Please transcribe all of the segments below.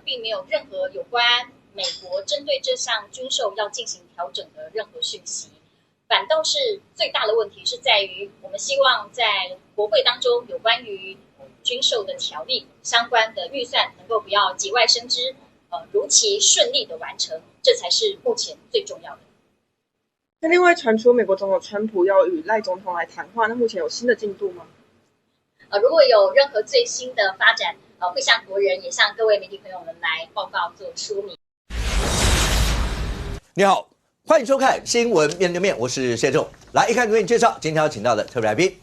并没有任何有关美国针对这项军售要进行调整的任何讯息。反倒是最大的问题是在于，我们希望在国会当中有关于军售的条例相关的预算能够不要节外生枝，如期顺利的完成，这才是目前最重要的。那另外传出美国总统川普要与赖总统来谈话，那目前有新的进度吗？如果有任何最新的发展，会向国人也向各位媒体朋友们来报告做说明。你好，欢迎收看新闻面对面，我是谢仲。来一看为你介绍今天要请到的特别来宾，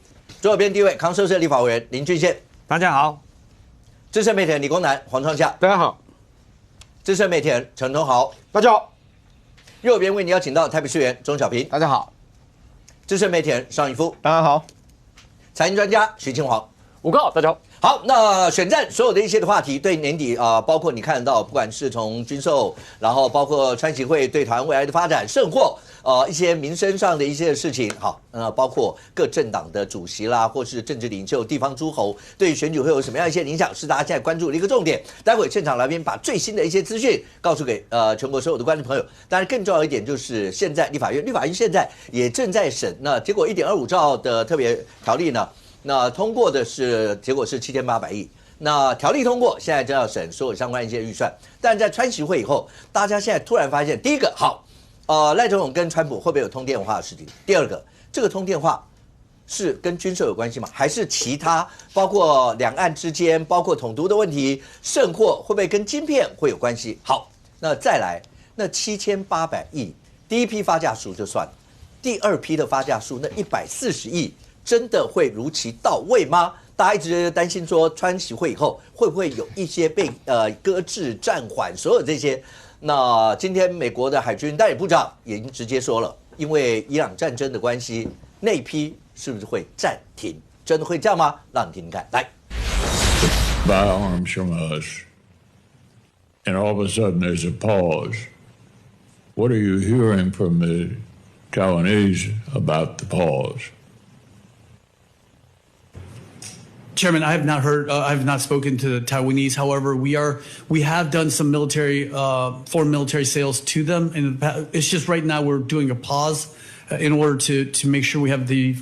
左手边第一位康社社立法委员林俊宪，大家好；资深媒体人理工男黄创夏，大家好；资深媒体人陈同豪，大家好；右边为你邀请到台北市议员钟小平，大家好；资深媒体人邵逸夫，大家好；财经专家徐清煌，吴告，大家好。好，那选战所有的一些的话题，对年底包括你看得到，不管是从军售，然后包括川习会对台湾未来的发展，甚或一些民生上的一些事情，好，包括各政党的主席啦，或是政治领袖、地方诸侯，对选举会有什么样一些影响，是大家现在关注的一个重点。待会现场来宾把最新的一些资讯告诉给全国所有的观众朋友。当然，更重要一点就是现在立法院现在也正在审，那结果1.25兆的特别条例呢？那通过的是结果是7800亿，那条例通过，现在正要审所有相关一些预算。但在川习会以后，大家现在突然发现，第一个好，赖总统跟川普会不会有通电话的事情？第二个，这个通电话是跟军售有关系吗？还是其他包括两岸之间，包括统独的问题，甚或会不会跟晶片会有关系？好，那再来，那7800亿第一批发价数就算了，第二批的发价数那140亿。真的会如期到位吗？大家一直担心说，川习会以后会不会有一些被搁置、暂缓，所有这些。那今天美国的海军代理部长也已经直接说了，因为伊朗战争的关系，那批是不是会暂停？真的会这样吗？让你听听看，来。Buy arms from us, and all of a sudden there's a pause. What are you hearing from the Taiwanese about the pause? Chairman, I have not heard. I have not spoken to the Taiwanese. However, we have done some foreign military sales to them, and it's just right now we're doing a pause in order to make sure we have the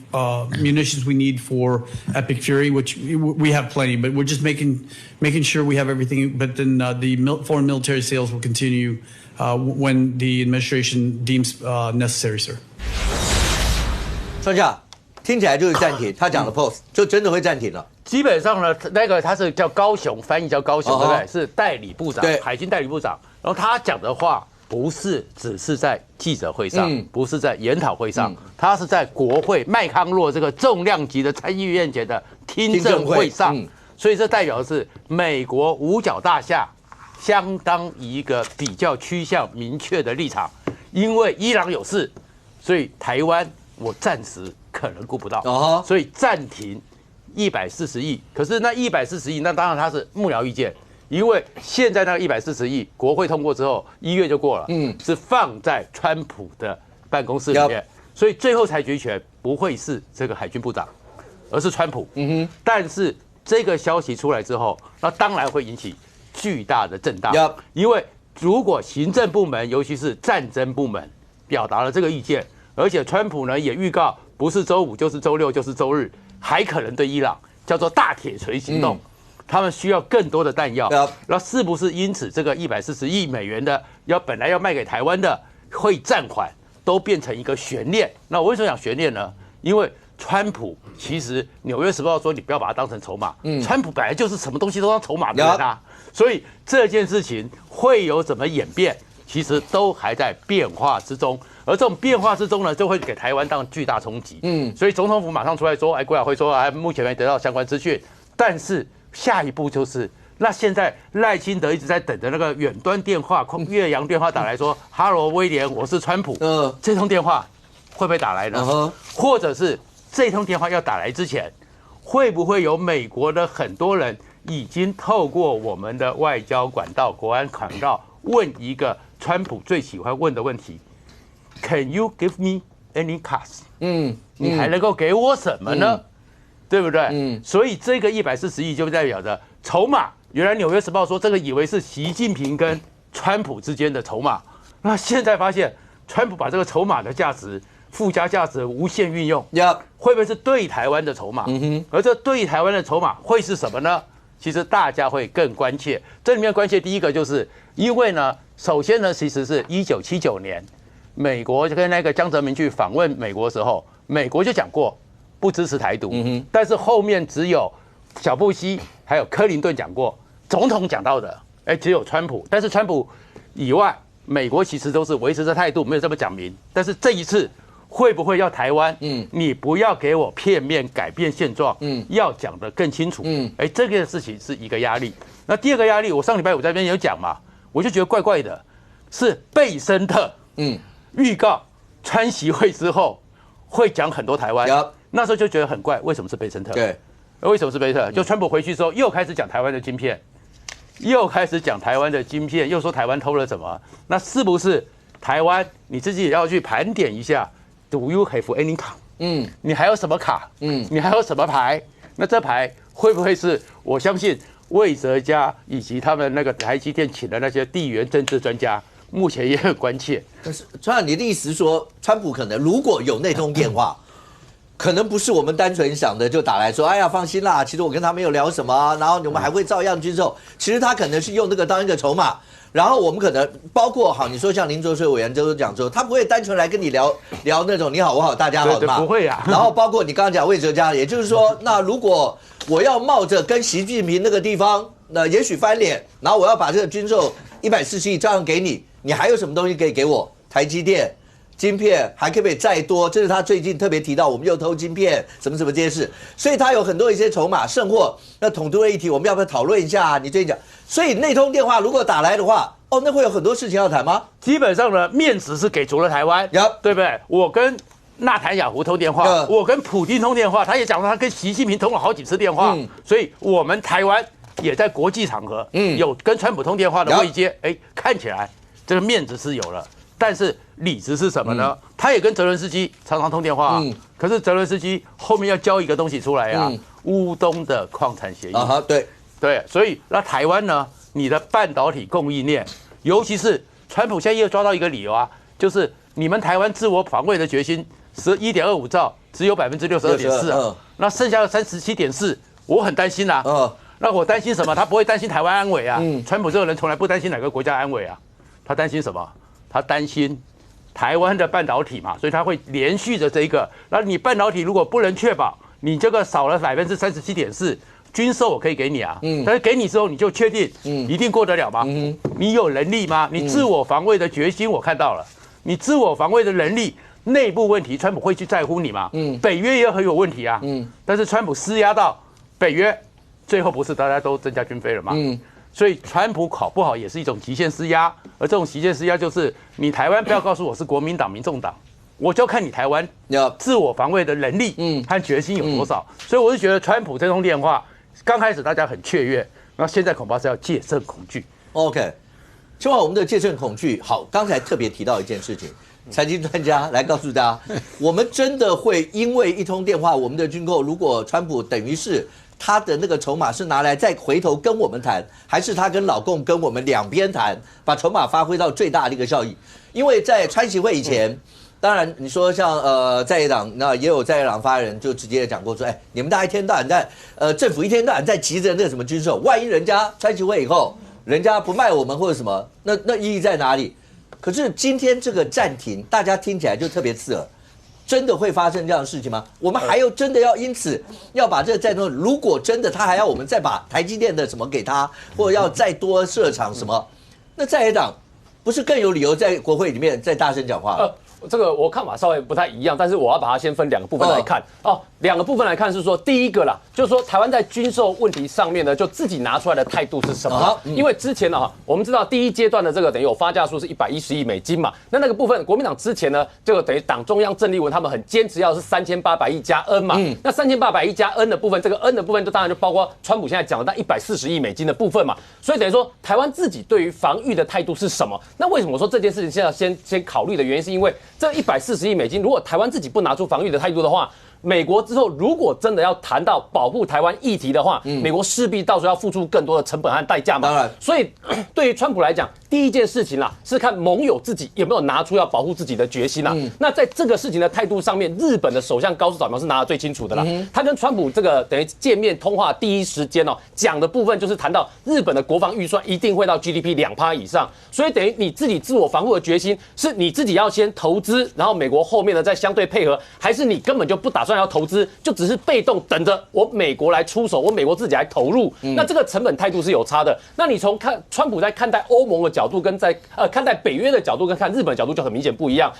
munitions we need for Epic Fury, which we have plenty, but we're just making sure we have everything. But then the foreign military sales will continue when the administration deems necessary, sir. 专家听起来就是暂停，他讲的 pause 就真的会暂停了。基本上呢，那个他是叫高雄，翻译叫高雄，对不对？是代理部长，对，海军代理部长。然后他讲的话不是只是在记者会上，不是在研讨会上，他是在国会麦康诺这个重量级的参议院前的听证会上。所以这代表的是美国五角大厦相当一个比较趋向明确的立场，因为伊朗有事，所以台湾我暂时可能顾不到，所以暂停140亿。可是那140亿，那当然它是幕僚意见，因为现在那个140亿国会通过之后，1月就过了，是放在川普的办公室里面，所以最后裁决权不会是这个海军部长，而是川普。但是这个消息出来之后，那当然会引起巨大的震荡，因为如果行政部门，尤其是战争部门表达了这个意见，而且川普呢也预告不是周5就是周6就是周日，还可能对伊朗叫做大铁锤行动，他们需要更多的弹药，那是不是因此这个140亿美元的本来要卖给台湾的会暂缓，都变成一个悬念？那我为什么讲悬念呢？因为川普其实《纽约时报》说你不要把它当成筹码，川普本来就是什么东西都当筹码的人啊，所以这件事情会有怎么演变，其实都还在变化之中。而这种变化之中呢，就会给台湾当巨大冲击。所以总统府马上出来说，国委会说，目前没得到相关资讯。但是下一步就是，那现在赖清德一直在等着那个远端电话、越洋电话打来说，哈罗威廉，我是川普。这通电话会不会打来呢？或者是这通电话要打来之前，会不会有美国的很多人已经透过我们的外交管道、国安管道问一个川普最喜欢问的问题？ Can you give me any cards？ 你还能够给我什么呢？对不对？所以这个140亿就代表着筹码原来《纽约时报》说这个以为是习近平跟川普之间的筹码，那现在发现川普把这个筹码的价值、附加价值无限运用，会不会是对台湾的筹码？而这对台湾的筹码会是什么呢？其实大家会更关切。这里面关切第一个就是因为呢，首先呢，其实是1979年，美国就跟那个江泽民去访问美国的时候，美国就讲过不支持台独，但是后面只有小布希还有克林顿讲过，总统讲到的，只有川普。但是川普以外，美国其实都是维持着态度，没有这么讲明。但是这一次会不会要台湾？你不要给我片面改变现状，要讲得更清楚。这个事情是一个压力。那第二个压力，我上礼拜五在这边有讲嘛，我就觉得怪怪的，是贝森特，预告川习会之后会讲很多台湾，那时候就觉得很怪，为什么是贝森特？对，为什么是贝森特？就川普回去之后又开始讲台湾的晶片，又说台湾偷了什么？那是不是台湾你自己也要去盘点一下 ？Do you have any 卡？你还有什么卡？你还有什么牌？那这牌会不会是我相信魏哲家以及他们那个台积电请的那些地缘政治专家？目前也很关切。但是，川你的意思是说，川普可能如果有那通电话，可能不是我们单纯想的就打来说，哎呀，放心啦，其实我跟他没有聊什么，然后你们还会照样军售。其实他可能是用这个当一个筹码，然后我们可能包括好，你说像林卓水委员都讲说，他不会单纯来跟你聊那种你好我好大家好的嘛，不会啊。然后包括你刚刚讲魏哲家，也就是说，那如果我要冒着跟习近平那个地方，那也许翻脸，然后我要把这个军售140亿照样给你。你还有什么东西可以给我？台积电、晶片还可不可以再多？这是他最近特别提到，我们又偷晶片，什么这些事。所以他有很多一些筹码甚或那统独的议题，我们要不要讨论一下？你最近讲，所以那通电话如果打来的话，那会有很多事情要谈吗？基本上呢，面子是给足了台湾，对不对？我跟纳坦雅胡通电话，我跟普丁通电话，他也讲说他跟习近平通了好几次电话，所以我们台湾也在国际场合有跟川普通电话的位阶，看起来。这个面子是有了，但是里子是什么呢？他也跟泽伦斯基常常通电话，可是泽伦斯基后面要交一个东西出来呀，乌东的矿产协议对，所以那台湾呢，你的半导体供应链，尤其是川普现在又抓到一个理由啊，就是你们台湾自我防卫的决心11.25兆只有62.4%啊，那剩下的37.4%，我很担心啊。那我担心什么？他不会担心台湾安危啊。川普这个人从来不担心哪个国家安危啊。他担心什么？他担心台湾的半导体嘛，所以他会连续着这一个。那你半导体如果不能确保，你这个少了37.4%，军售我可以给你啊，但是给你之后你就确定一定过得了吗？你有能力吗？你自我防卫的决心我看到了，你自我防卫的能力，内部问题川普会去在乎你吗？北约也很有问题啊，但是川普施压到北约，最后不是大家都增加军费了吗？所以川普考不好也是一种极限施压，而这种极限施压就是你台湾不要告诉我是国民党、民众党，我就看你台湾自我防卫的能力和决心有多少。所以我是觉得川普这通电话刚开始大家很雀跃，那现在恐怕是要戒慎恐惧。OK， 希望我们的戒慎恐惧好。刚才特别提到一件事情，财经专家来告诉大家，我们真的会因为一通电话，我们的军购如果川普等于是。他的那个筹码是拿来再回头跟我们谈，还是他跟老共跟我们两边谈，把筹码发挥到最大的一个效益？因为在川习会以前，当然你说像在野党，那也有在野党发言人就直接讲过说，你们大家一天到晚在政府一天到晚在急着那个什么军售，万一人家川习会以后人家不卖我们或者什么，那意义在哪里？可是今天这个暂停，大家听起来就特别刺耳。真的会发生这样的事情吗？我们还有真的要因此要把这个战争，如果真的他还要我们再把台积电的什么给他，或者要再多设厂什么，那在野党不是更有理由在国会里面再大声讲话？这个我看法稍微不太一样，但是我要把它先分两个部分来看两个部分来看是说，第一个啦，就是说台湾在军售问题上面呢，就自己拿出来的态度是什么？因为之前呢，我们知道第一阶段的这个等于有发价数是110亿美金嘛，那个部分国民党之前呢，这个等于党中央郑丽文他们很坚持要是3800亿加 N 嘛，那3800亿加 N 的部分，这个 N 的部分就当然就包括川普现在讲的那140亿美金的部分嘛，所以等于说台湾自己对于防御的态度是什么？那为什么我说这件事情现在先考虑的原因，是因为这140亿美金，如果台湾自己不拿出防御的态度的话，美国之后如果真的要谈到保护台湾议题的话，美国势必到时候要付出更多的成本和代价嘛。当然，所以对于川普来讲，第一件事情啦是看盟友自己有没有拿出要保护自己的决心啦。那在这个事情的态度上面，日本的首相高市早苗是拿得最清楚的啦。他跟川普这个等于见面通话第一时间讲的部分就是谈到日本的国防预算一定会到 GDP 2%以上，所以等于你自己自我防护的决心是你自己要先投资，然后美国后面呢再相对配合，还是你根本就不打算要投资，就只是被动等着我美国来出手，我美国自己来投入？那这个成本态度是有差的。那你从看川普在看待欧盟的角度，跟在看待北约的角度，跟看日本的角度就很明显不一样。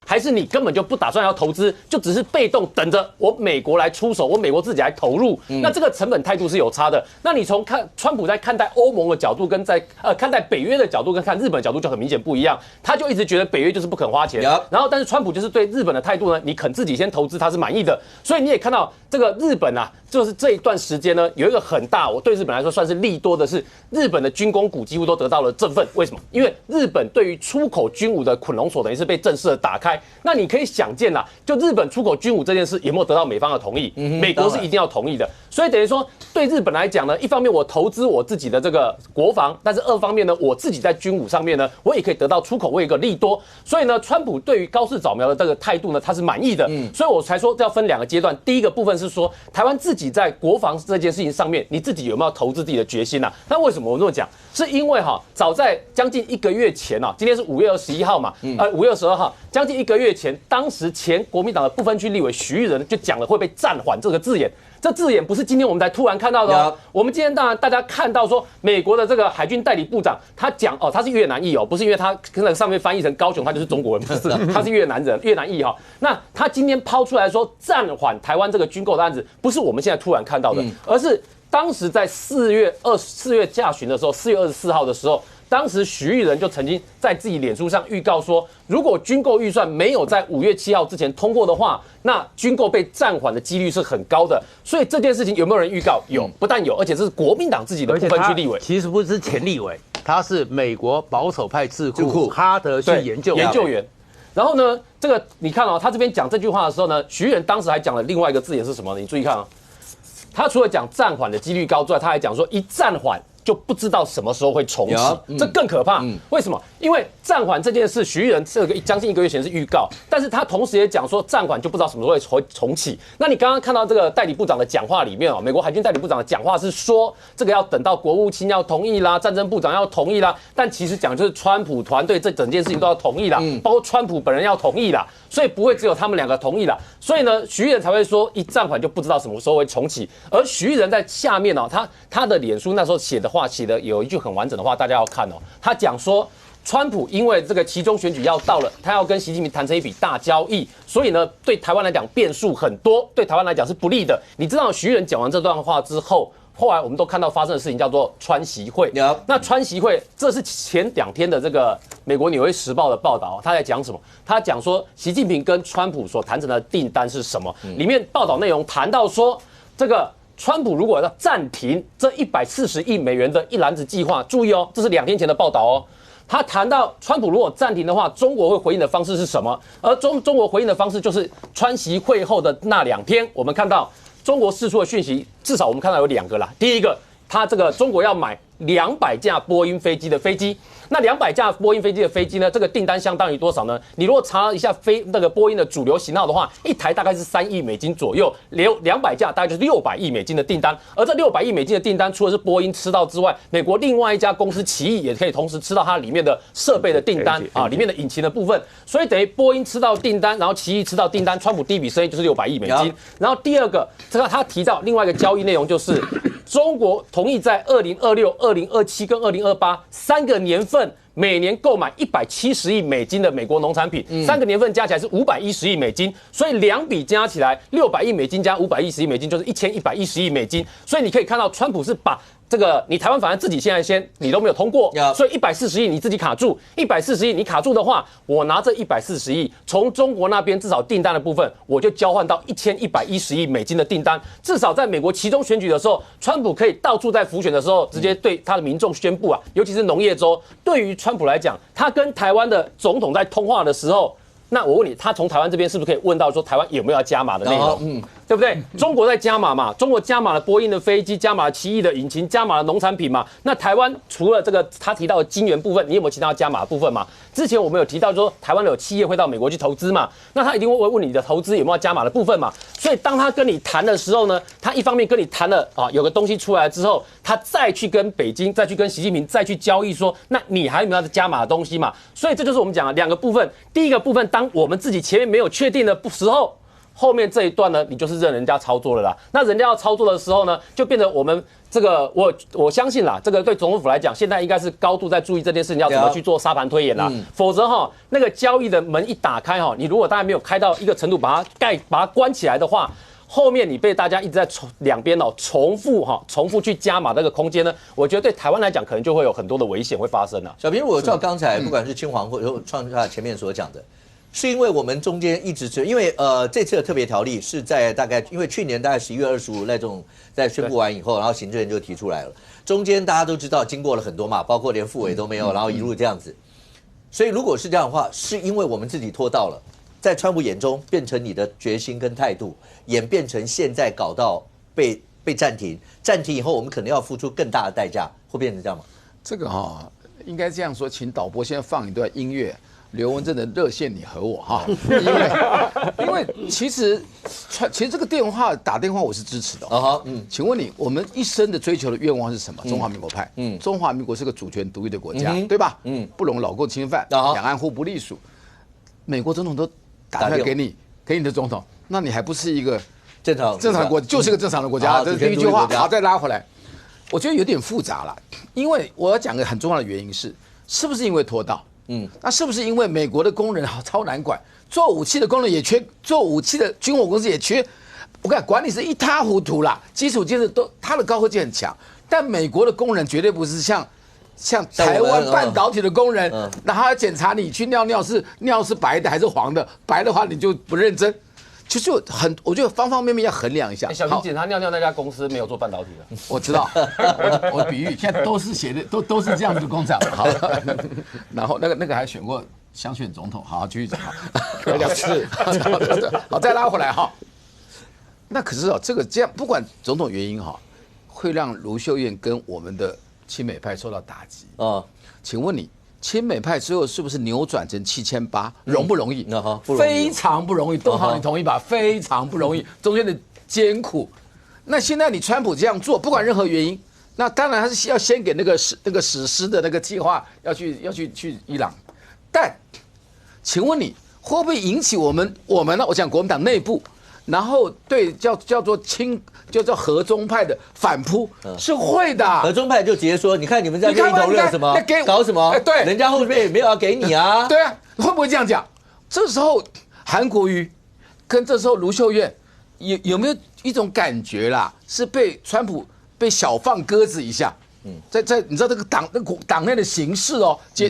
还是你根本就不打算要投资，就只是被动等着我美国来出手，我美国自己来投入？那这个成本态度是有差的。那你从看川普在看待欧盟的角度，跟在看待北约的角度，跟看日本的角度就很明显不一样。他就一直觉得北约就是不肯花钱，然后但是川普就是对日本的态度呢，你肯自己先投资，他是满意的。所以你也看到这个日本啊，就是这一段时间呢，有一个很大，我对日本来说算是利多的是，日本的军工股几乎都得到了振奋。为什么？因为日本对于出口军武的捆龙锁等于是被正式的打开。那你可以想见啦，就日本出口军武这件事有没有得到美方的同意？美国是一定要同意的。所以等于说，对日本来讲呢，一方面我投资我自己的这个国防，但是二方面呢，我自己在军武上面呢，我也可以得到出口，我有一个利多。所以呢，川普对于高市早苗的这个态度呢，他是满意的。所以我才说要分2个阶段。第一个部分是说，台湾自己在国防这件事情上面，你自己有没有投资自己的决心啊？那为什么我这么讲？是因为早在将近1个月前今天是5月21号嘛，5月22号，将近1个月前，当时前国民党的不分区立委徐玉仁就讲了会被暂缓这个字眼。这字眼不是今天我们才突然看到的我们今天当然大家看到说，美国的这个海军代理部长他讲他是越南裔不是因为他跟那个上面翻译成高雄，他就是中国人，不是，他是越南人，越南裔那他今天抛出来说暂缓台湾这个军购的案子，不是我们现在突然看到的，而是当时在4月下旬的时候，4月24号的时候。当时徐玉仁就曾经在自己脸书上预告说，如果军购预算没有在5月7号之前通过的话，那军购被暂缓的几率是很高的。所以这件事情有没有人预告？有，不但有，而且这是国民党自己的不分区立委，其实不是前立委，他是美国保守派智库哈德逊研究员。然后呢，这个你看他这边讲这句话的时候呢，徐玉仁当时还讲了另外一个字眼是什么呢？你注意看他除了讲暂缓的几率高之外，他还讲说一暂缓就不知道什么时候会重启，这更可怕。为什么？因为暂缓这件事，徐玉仁这个将近1个月前是预告，但是他同时也讲说暂缓就不知道什么时候会重启。那你刚刚看到这个代理部长的讲话里面美国海军代理部长的讲话是说，这个要等到国务卿要同意啦，战争部长要同意啦，但其实讲就是川普团队这整件事情都要同意啦，包括川普本人要同意啦，所以不会只有他们2个同意啦。所以呢，徐玉仁才会说一暂缓就不知道什么时候会重启。而徐玉仁在下面他的脸书那时候写的有一句很完整的话，大家要看他讲说，川普因为这个期中选举要到了，他要跟习近平谈成一笔大交易，所以呢，对台湾来讲变数很多，对台湾来讲是不利的。你知道徐玉仁讲完这段话之后，后来我们都看到发生的事情叫做川习会。那川习会，这是前2天的这个美国《纽约时报》的报道，他在讲什么？他讲说习近平跟川普所谈成的订单是什么？里面报道内容谈到说，这个川普如果要暂停这140亿美元的一篮子计划，注意这是2天前的报道他谈到川普如果暂停的话，中国会回应的方式是什么？而中国回应的方式就是川习会后的那2天，我们看到中国释出的讯息，至少我们看到有2个啦。第一个，他这个中国要买200架波音飞机的飞机。那200架波音飞机的飞机呢？这个订单相当于多少呢？你如果查一下那个波音的主流型号的话，一台大概是3亿美金左右，200架大概就是600亿美金的订单。而这600亿美金的订单，除了是波音吃到之外，美国另外一家公司奇异也可以同时吃到它里面的设备的订单里面的引擎的部分。所以等于波音吃到订单，然后奇异吃到订单，川普第一笔生意就是600亿美金。然后第二个，这个他提到另外一个交易内容就是，中国同意在2026、2027跟2028 3个年份。每年购买170亿美金的美国农产品，3个年份加起来是510亿美金，所以2笔加起来600亿美金加510亿美金就是1110亿美金。所以你可以看到，川普是把这个你台湾反正自己现在你都没有通过 Yeah. 所以140亿你自己卡住，140亿你卡住的话，我拿这140亿从中国那边至少订单的部分，我就交换到1110亿美金的订单，至少在美国期中选举的时候，川普可以到处在浮选的时候，直接对他的民众宣布啊，尤其是农业州，对于川普来讲，他跟台湾的总统在通话的时候。那我问你，他从台湾这边是不是可以问到说台湾有没有要加码的内容？对不对？中国在加码嘛，中国加码了波音的飞机，加码了奇异的引擎，加码了农产品嘛。那台湾除了这个他提到的晶圆部分，你有没有其他加码的部分嘛？之前我们有提到说台湾有企业会到美国去投资嘛，那他一定会问你的投资有没有加码的部分嘛。所以当他跟你谈的时候呢，他一方面跟你谈了啊，有个东西出来之后，他再去跟北京，再去跟习近平再去交易说，那你还有没有要加码的东西嘛？所以这就是我们讲的两个部分。第一个部分，当我们自己前面没有确定的时候，后面这一段呢，你就是任人家操作了啦。那人家要操作的时候呢，就变得我们这个我相信啦，这个对总统府来讲，现在应该是高度在注意这件事情要怎么去做沙盘推演啦。否则哈，那个交易的门一打开哈，你如果大概没有开到一个程度，把它关起来的话。后面你被大家一直在两边重复去加码那个空间呢，我觉得对台湾来讲可能就会有很多的危险会发生了。小平，我照刚才不管是青黄或者创下前面所讲的，是因为我们中间一直是因为这次的特别条例是在大概因为去年大概11月25那种在宣布完以后，然后行政院就提出来了，中间大家都知道经过了很多嘛，包括连副委都没有，然后一路这样子，所以如果是这样的话，是因为我们自己拖到了。在川普眼中，变成你的决心跟态度，演变成现在搞到被暂停，暂停以后，我们可能要付出更大的代价，会变成这样吗？这个应该这样说，请导播先放一段音乐，刘文正的《热线你和我》哈，因为其实这个打电话我是支持的请问你，我们一生的追求的愿望是什么？中华民国派，中华民国是个主权独立的国家，对吧？不容老共侵犯，两岸互不隶属，美国总统都。打电话给你的总统，那你还不是一个正常国，就是个正常的国家。这是第一句话。好，再拉回来，我觉得有点复杂了，因为我要讲个很重要的原因是不是因为拖到？那是不是因为美国的工人超难管，做武器的工人也缺，做武器的军火公司也缺，我看管理是一塌糊涂啦，基础建设都它的高科技很强，但美国的工人绝对不是像台湾半导体的工人，然后要检查你去尿是白的还是黄的，白的话你就不认真，就是我觉得方方面面要衡量一下。小平检查尿那家公司没有做半导体的，我知道，我比喻现在都是写的都是这样子的工厂。好，然后那个还选过想选总统，好，继续讲。是，好，再拉回来哈。那可是这样不管种种原因会让卢秀燕跟我们的。亲美派受到打击请问你，亲美派之后是不是扭转成7800，容不容易？非常不容易。邓浩，你同意吧？非常不容易，中间的艰苦。那现在你川普这样做，不管任何原因，那当然他是要先给那个史诗的那个计划要去伊朗，但请问你会不会引起我们呢？我讲国民党内部。然后对叫做和中派的反扑是会的，和中派就直接说，你看你们在这一头热什么，搞什么？对，人家后面也没有要给你啊。对啊，会不会这样讲？这时候韩国瑜跟这时候卢秀燕有没有一种感觉啦？是被川普被小放鸽子一下？在你知道这个党内的形势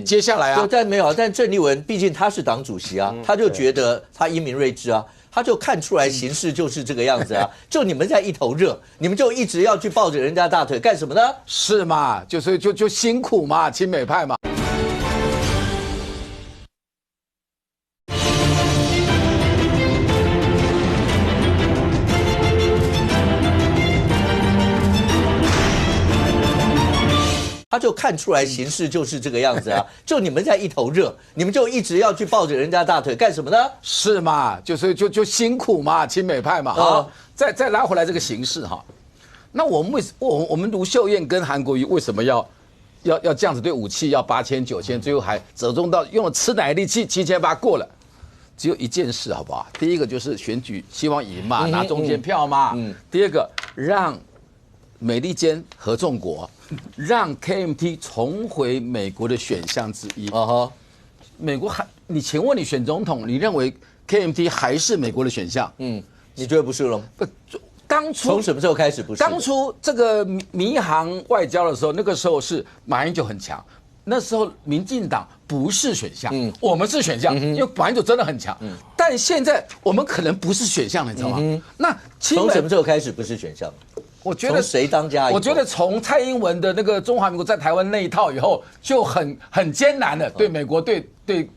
接下来啊，但没有，但郑丽文毕竟他是党主席啊，他就觉得他英明睿智啊。他就看出来形势就是这个样子啊！就你们在一头热，你们就一直要去抱着人家大腿干什么呢？是嘛？就辛苦嘛，亲美派嘛。他就看出来形势就是这个样子啊！就你们在一头热，你们就一直要去抱着人家大腿干什么呢？是嘛？就辛苦嘛，亲美派嘛。再拉回来这个形势那我们卢秀燕跟韩国瑜为什么要这样子对武器要8000、9000，最后还折中到用了吃奶力气7800过了？只有一件事，好不好？第一个就是选举希望赢嘛，拿中间票嘛。第二个让美利坚合众国。让 KMT 重回美国的选项之一。美国请问你选总统，你认为 KMT 还是美国的选项？你觉得不是了？当初从什么时候开始不是？当初这个民航外交的时候，那个时候是马英九很强，那时候民进党不是选项，我们是选项，因为马英九真的很强。但现在我们可能不是选项了，你知道吗？那从什么时候开始不是选项？我觉得从谁当家？我觉得从蔡英文的那个中华民国在台湾那一套以后，就很艰难的对美国对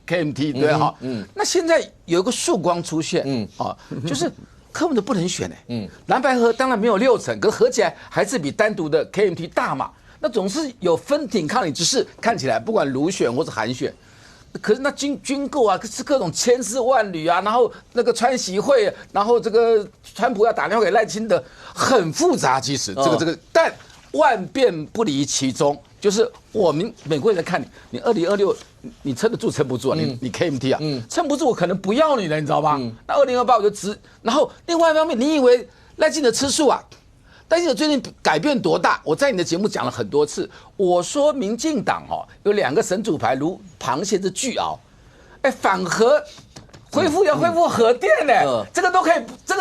KMT 对哈。那现在有一个曙光出现，就是根本都不能选蓝白合当然没有6成，可是合起来还是比单独的 KMT 大嘛。那总是有分挺抗你，只是看起来不管卢选或者韩选。可是那军购啊，是各种千丝万缕啊，然后那个川习会，然后这个川普要打电话给赖清德，很复杂。其实这个，但万变不离其宗，就是我们美国人在看你2026，你撑得住撑不住啊？你 KMT 啊，撑不住我可能不要你了，你知道吗？那2028我就然后另外一方面，你以为赖清德吃素啊？但是最近改变多大？我在你的节目讲了很多次，我说民进党有2个神主牌，如螃蟹之巨鳌，反核恢复核电呢，这个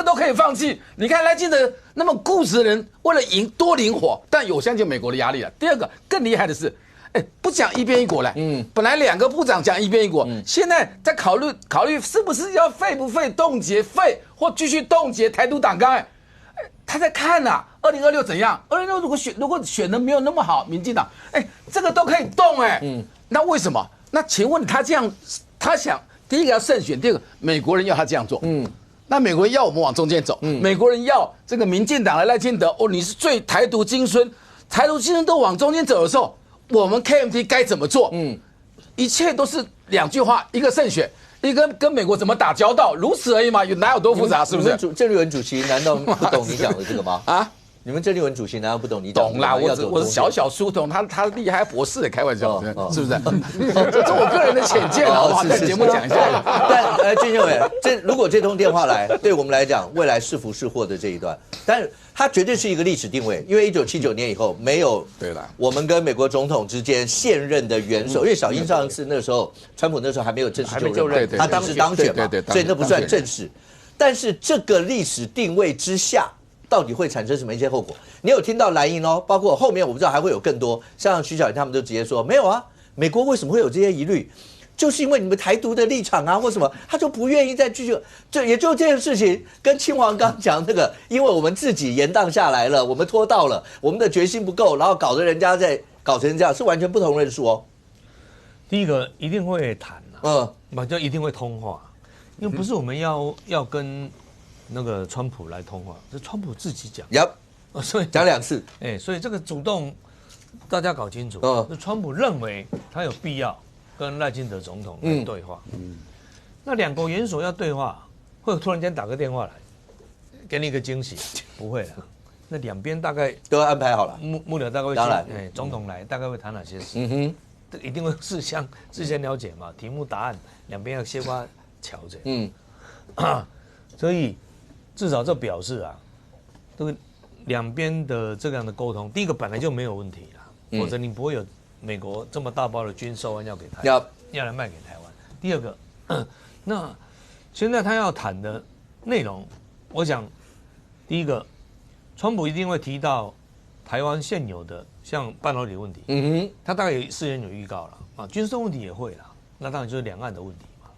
都可以放弃。你看赖清德那么固执的人，为了赢多灵活，但我相信美国的压力了。第二个更厉害的是，不讲一边一国了，本来2个部长讲一边一国，现在在考虑是不是要废不废冻结或继续冻结台独党纲他在看呐，2026怎样？2026如果选的没有那么好，民进党，这个都可以动那为什么？那请问他这样，他想第一个要胜选，第二个美国人要他这样做，那美国人要我们往中间走，美国人要这个民进党的赖清德，你是最台独精孙，台独精孙都往中间走的时候，我们 KMT 该怎么做？一切都是2句话，一个胜选。一个跟美国怎么打交道，如此而已嘛，哪有多复杂？是不是？郑丽文主席难道不懂你讲的这个吗？你们郑丽文主席难道不懂你讲的？懂啦，我是小书童，他厉害博士的，开玩笑，是不是？这是我个人的浅见，好不好？在节目讲一下。但俊秀委，如果这通电话来，对我们来讲，未来是福是祸的这一段，但是它绝对是一个历史定位，因为1979年以后没有我们跟美国总统之间现任的元首，因为小英上一次那时候，川普那时候还没有正式就任，他当时当选嘛，所以那不算正式。但是这个历史定位之下，到底会产生什么一些后果？你有听到蓝营包括后面我不知道还会有更多，像徐小莹他们就直接说没有啊，美国为什么会有这些疑虑？就是因为你们台独的立场啊，或什么，他就不愿意再继续。也就这件事情，跟亲王刚讲那个，因为我们自己延宕下来了，我们拖到了，我们的决心不够，然后搞得人家在搞成这样，是完全不同论述第一个一定会谈就一定会通话，因为不是我们要跟那个川普来通话，是川普自己讲。所以讲2次。所以这个主动大家搞清楚。那川普认为他有必要跟赖清德总统来对话。那2国元首要对话，会突然间打个电话来，给你一个惊喜？不会的。那2边大概都要安排好了，幕僚大概会当然，总统来大概会谈哪些事？一定会事先了解嘛，题目答案2边要先把瞧着。所以至少这表示这个2边的这样的沟通，第一个本来就没有问题啦，否则你不会有美国这么大包的军售案要给台湾，要来卖给台湾。第二个，那现在他要谈的内容，我想第一个，川普一定会提到台湾现有的像半导体问题，他大概事先有预告了军售问题也会啦，那当然就是两岸的问题嘛，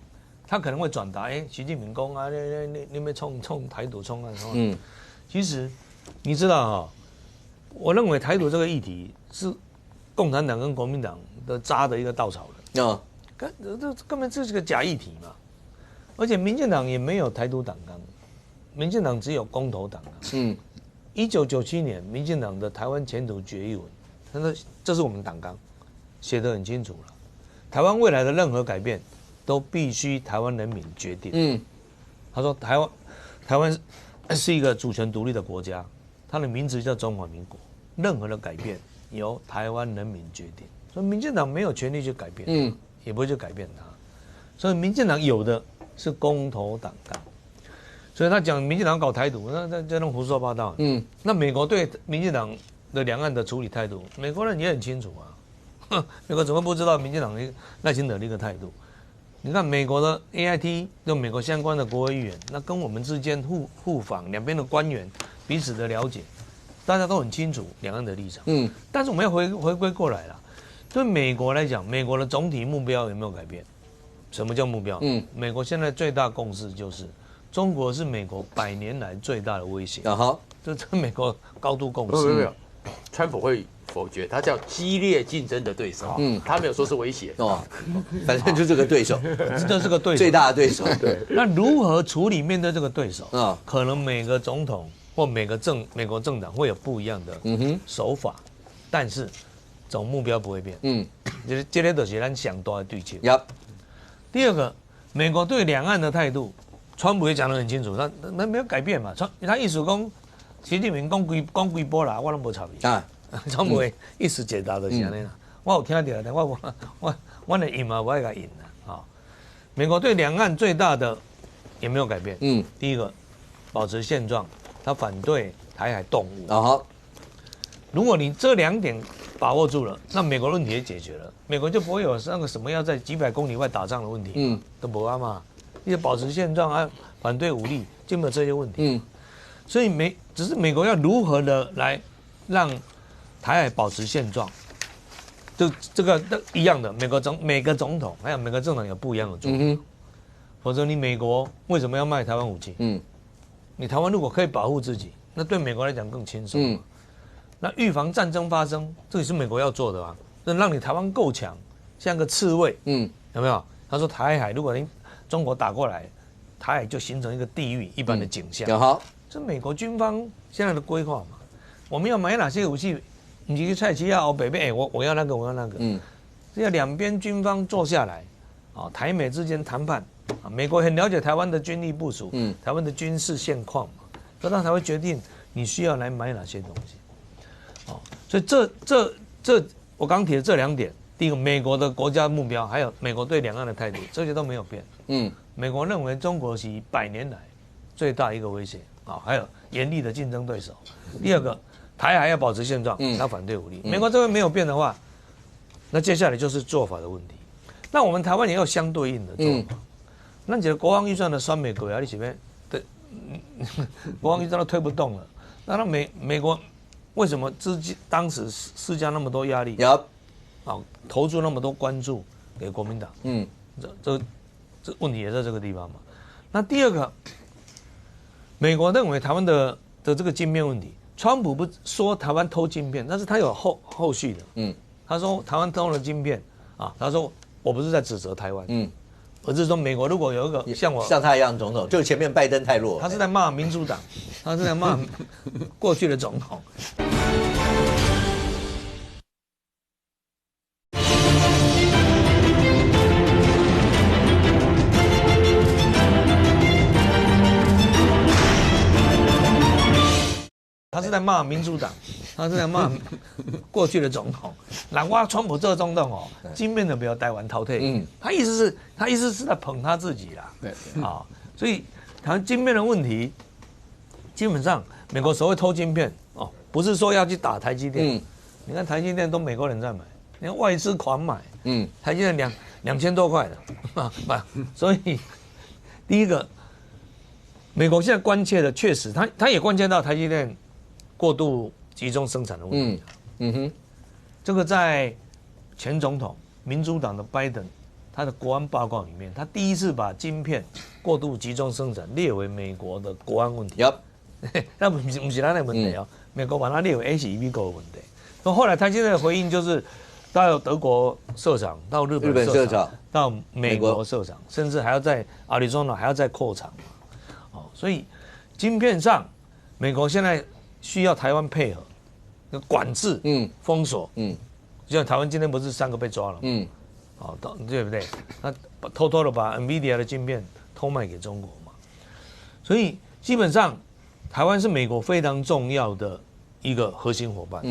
他可能会转达，习近平讲你们冲台独冲啊，其实你知道我认为台独这个议题是共产党跟国民党的扎的一个稻草人这根本就是个假议题嘛，而且民进党也没有台独党纲，民进党只有公投党纲。1997年民进党的台湾前途决议文，他说这是我们党纲，写得很清楚了。台湾未来的任何改变都必须台湾人民决定。他说台湾是一个主权独立的国家，它的名字叫中华民国，任何的改变由台湾人民决定。所以民进党没有权利去改变，也不会去改变它。所以民进党有的是公投党纲。所以他讲民进党搞台独，那这种胡说八道。那美国对民进党的两岸的处理态度，美国人也很清楚啊。美国怎么不知道民进党赖清德的一个态度？你看美国的 AIT 就美国相关的国会议员，那跟我们之间互访，两边的官员彼此的了解，大家都很清楚两岸的立场。但是我们要回归过来了，对美国来讲，美国的总体目标有没有改变？什么叫目标？美国现在最大共识就是中国是美国100年来最大的威胁。这美国高度共识。没有，川普会否决，他叫激烈竞争的对手。他没有说是威胁哦，反正就这个对手，这是个对手，最大的对手。对，那如何处理面对这个对手？可能每个总统或美国政党会有不一样的手法，但是总目标不会变。就是这些都是咱想多的对策。第二个，美国对两岸的态度，川普也讲得很清楚，他没有改变嘛。他意思讲，习近平讲几波啦，我都无插伊。川普的意思解答就是安尼啦。我有听到，但我的引嘛，我爱甲引啦。美国对两岸最大的也没有改变。第一个，保持现状，他反对台海动武。如果你这2点把握住了，那美国问题也解决了，美国就不会有那个什么要在几百公里外打仗的问题。都不啊嘛，因为保持现状啊，反对武力，就没有这些问题。所以只是美国要如何的来让台海保持现状，这个一样的，每个总统还有每个政党有不一样的做法。否则你美国为什么要卖台湾武器？你台湾如果可以保护自己，那对美国来讲更轻松。那预防战争发生，这也是美国要做的啊。那让你台湾够强，像个刺猬，有没有？他说台海如果你中国打过来，台海就形成一个地狱一般的景象。这美国军方现在的规划嘛，我们要买哪些武器？你去蔡奇亚、北北，我要那个，我要那个。这要两边军方坐下来，台美之间谈判。美国很了解台湾的军力部署，台湾的军事现况嘛，所以他才会决定你需要来买哪些东西。所以这我刚提的这2点，第一个美国的国家目标，还有美国对两岸的态度，这些都没有变。美国认为中国是100年来最大一个威胁还有严厉的竞争对手。第二个，台海要保持现状，他反对武力。美国这边没有变的话，那接下来就是做法的问题。那我们台湾也有相对应的做法。那你觉得国防预算的酸美国你前面对国防预算都推不动了，那美国为什么当时施加那么多压力？投注那么多关注给国民党？这问题也在这个地方嘛。那第二个，美国认为台湾的这个晶片问题，川普不说台湾偷晶片，但是他有后续的。他说台湾偷了晶片他说我不是在指责台湾，而是说美国如果有一个像他一样总统，就前面拜登太弱，他是在骂民主党，他是在骂过去的总统。他是在骂民主党，他是在骂过去的总统。那我川普这个总统晶片都不要台湾淘汰。他意思是在捧他自己啦。所以台湾晶片的问题，基本上美国所谓偷晶片不是说要去打台积电。你看台积电都美国人在买，你看外资狂买。台积电2000多块的所以第一个，美国现在关切的确实，他也关切到台积电过度集中生产的问题。这个在前总统民主党的拜登，他的国安报告里面，他第一次把晶片过度集中生产列为美国的国安问题。那不是咱的问题美国把它列为是美国的问题。那后来台积电的回应就是，到德国设厂，到日本设厂，到美国设厂，甚至还要在亚利桑那还要再扩厂。所以晶片上，美国现在需要台湾配合，管制，封锁，就像台湾今天不是3个被抓了，对不对？他偷偷的把 NVIDIA 的晶片偷卖给中国嘛，所以基本上台湾是美国非常重要的一个核心伙伴，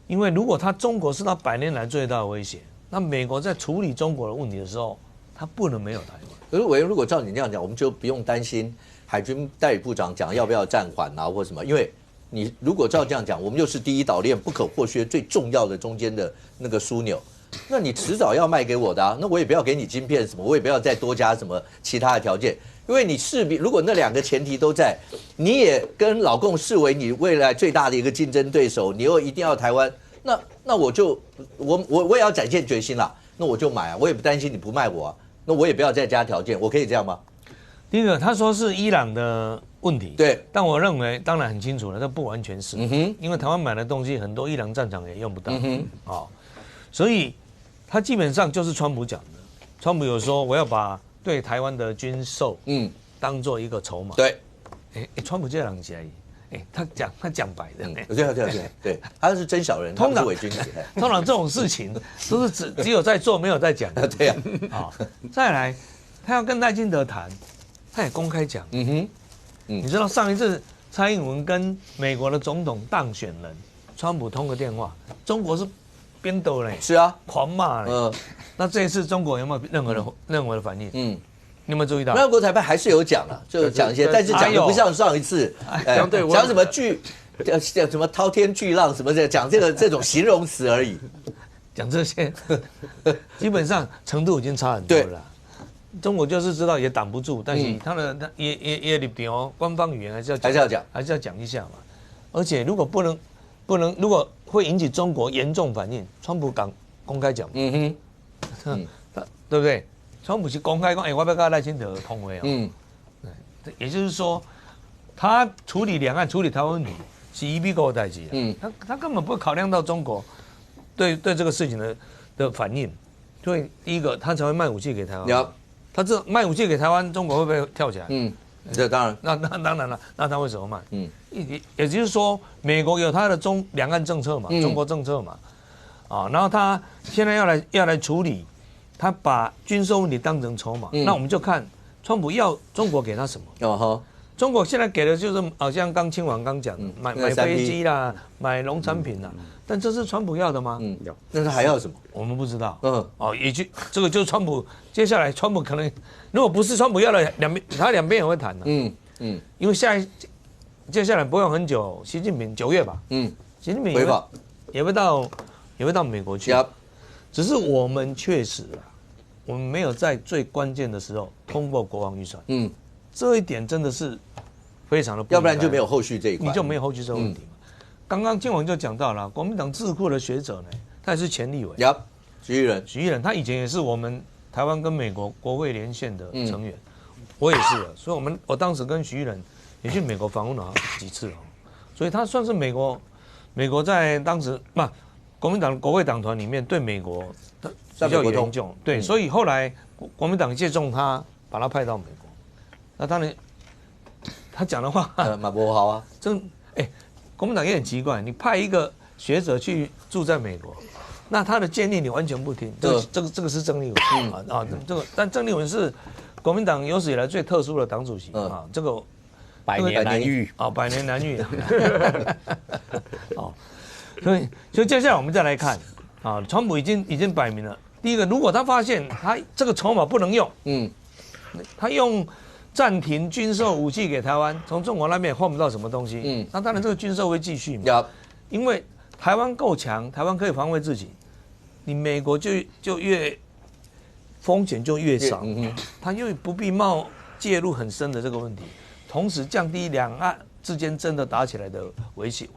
因为如果中国是他100年来最大的威胁，那美国在处理中国的问题的时候，他不能没有台湾。可是委员，如果照你这样讲，我们就不用担心海军代理部长讲要不要暂缓或什么，因为你如果照这样讲，我们又是第一岛链不可或缺最重要的中间的那个枢纽，那你迟早要卖给我的那我也不要给你晶片什么，我也不要再多加什么其他的条件。因为你势必如果那2个前提都在，你也跟老共视为你未来最大的一个竞争对手，你又一定要台湾，那我也要展现决心啦，那我就买啊，我也不担心你不卖我啊，那我也不要再加条件，我可以这样吗？第一个，他说是伊朗的问题，对，但我认为当然很清楚了，这不完全是，因为台湾买的东西很多伊朗战场也用不到，所以他基本上就是川普讲的，川普有说我要把对台湾的军售，当做一个筹码，对，川普这样讲，他讲白的，对，他是真小人，他不是伪君子，通常这种事情都是只有在做没有在讲，对呀，再来，他要跟赖清德谈。他也公开讲，你知道上一次蔡英文跟美国的总统当选人川普通个电话，中国是边斗嘞，是啊，狂骂嘞，那这一次中国有没有任何的反应？你有没有注意到？那国台办还是有讲了，就讲一些，但是讲的不像上一次，讲什么什么滔天巨浪什么的，讲这种形容词而已，讲这些，基本上程度已经差很多了。中国就是知道也挡不住，但是他也立场官方语言还是要讲一下嘛。而且如果不能，如果会引起中国严重反应，川普敢公开讲，对不对？川普是公开讲，我要跟赖清德通话哦。也就是说，他处理两岸、处理台湾问题是一比高的代志。他根本不会考量到中国对这个事情的反应，所以第一个他才会卖武器给台湾。他这卖武器给台湾，中国会不会跳起来？这当然。那当然了，那他为什么卖？也就是说，美国有他的两岸政策嘛，中国政策嘛，然后他现在要来处理，他把军售问题当成筹码，那我们就看川普要中国给他什么。中国现在给的就是好像清王刚讲的，买飞机啦，买农产品啦。但这是川普要的吗？那他还要什么？我们不知道。这个就是川普。接下来川普可能，如果不是川普要的他两边也会谈的。因为接下来不用很久，习近平9月吧。习近平也会到美国去。只是我们确实我们没有在最关键的时候通过国防预算。这一点真的是非常的不应该，要不然就没有后续这一块，你就没有后续这个问题嘛。刚刚金王就讲到了，国民党智库的学者呢，他也是前立委，徐玉仁，他以前也是我们台湾跟美国国会连线的成员，我也是，所以我当时跟徐玉仁也去美国访问了几次，所以他算是美国在当时国民党国会党团里面对美国比较有研究，对，所以后来国民党借重他，把他派到美国，那当然他讲的话蛮不好啊，国民党也很奇怪，你派一个学者去住在美国，那他的建议你完全不听，这个是郑丽文但郑丽文是国民党有史以来最特殊的党主席这个百年难遇百年难遇所以接下来我们再来看川普已经摆明了，第一个，如果他发现他这个筹码不能用，他用暂停军售武器给台湾，从中国那边也换不到什么东西。那当然这个军售会继续嘛，因为台湾够强，台湾可以防卫自己，你美国就越风险就越少，他又不必介入很深的这个问题，同时降低两岸之间真的打起来的危险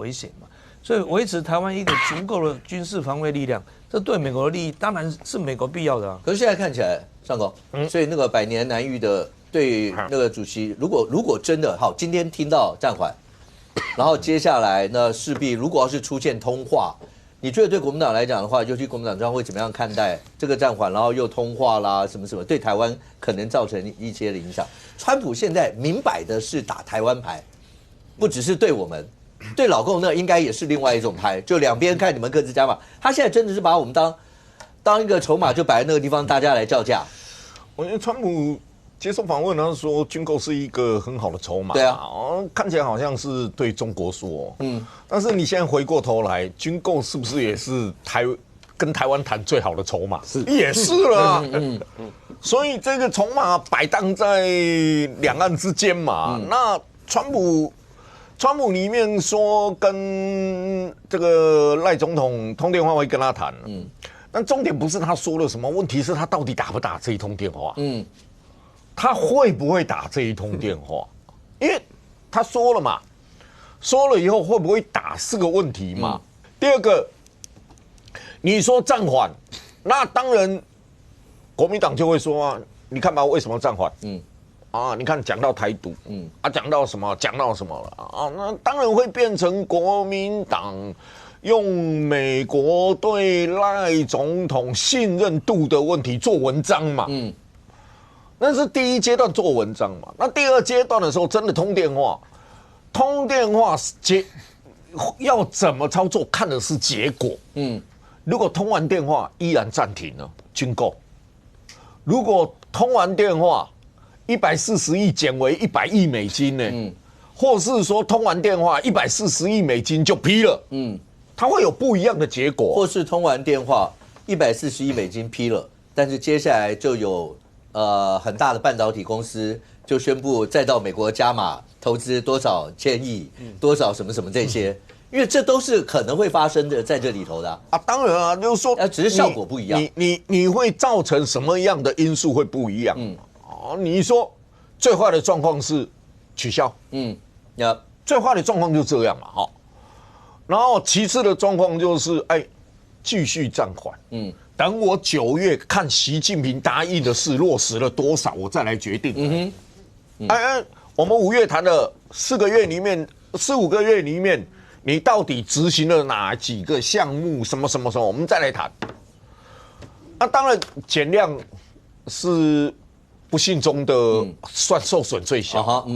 嘛。所以维持台湾一个足够的军事防卫力量，这对美国的利益当然是美国必要的。可是现在看起来，上狗，所以那个百年难遇的。对那个主席，如果真的好，今天听到暂缓，然后接下来呢，势必如果要是出现通话，你觉得对国民党来讲的话，尤其国民党这样会怎么样看待这个暂缓，然后又通话啦，什么什么，对台湾可能造成一些的影响？川普现在明摆的是打台湾牌，不只是对我们，对老共那应该也是另外一种牌，就两边看你们各自加码。他现在真的是把我们当一个筹码，就摆在那个地方，大家来叫价。我觉得川普接受访问，他说军购是一个很好的筹码，对啊，看起来好像是对中国说，但是你现在回过头来，军购是不是也是跟台湾谈最好的筹码？也是了，所以这个筹码摆荡在两岸之间嘛。那川普里面说跟这个赖总统通电话会跟他谈，但重点不是他说了什么，问题是他到底打不打这一通电话？他会不会打这一通电话？因为他说了嘛，说了以后会不会打是个问题嘛。第二个，你说暂缓，那当然国民党就会说啊，你看吧，为什么暂缓？你看讲到台独，讲到什么了啊？那当然会变成国民党用美国对赖总统信任度的问题做文章嘛。那是第一阶段做文章嘛。那第二阶段的时候，真的通电话要怎么操作，看的是结果。如果通完电话依然暂停了，军购；如果通完电话140亿减为100亿美金呢？或是说通完电话140亿美金就批了？它会有不一样的结果。或是通完电话140亿美金批了，但是接下来就有很大的半导体公司就宣布再到美国加码投资多少千亿，多少什么什么这些。因为这都是可能会发生的，在这里头的啊，当然啊，就是说，只是效果不一样。你会造成什么样的因素会不一样？你说最坏的状况是取消，最坏的状况就这样嘛，哈。然后其次的状况就是继续暂缓，等我9月看习近平答应的事落实了多少，我再来决定。我们5月谈了4个月里面，4、5个月里面。你到底执行了哪几个项目？什么？我们再来谈。当然减量是不幸中的算受损最小。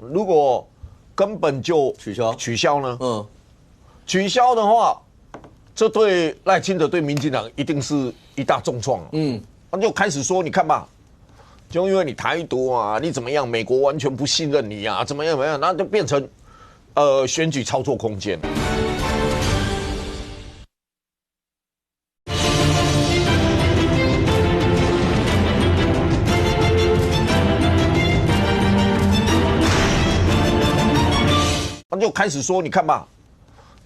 如果根本就取消呢？取消的话，这对赖清德对民进党一定是一大重创。那就开始说，你看吧，就因为你台独啊，你怎么样？美国完全不信任你啊，怎么样？那就变成。选举操作空间。那就开始说，你看吧，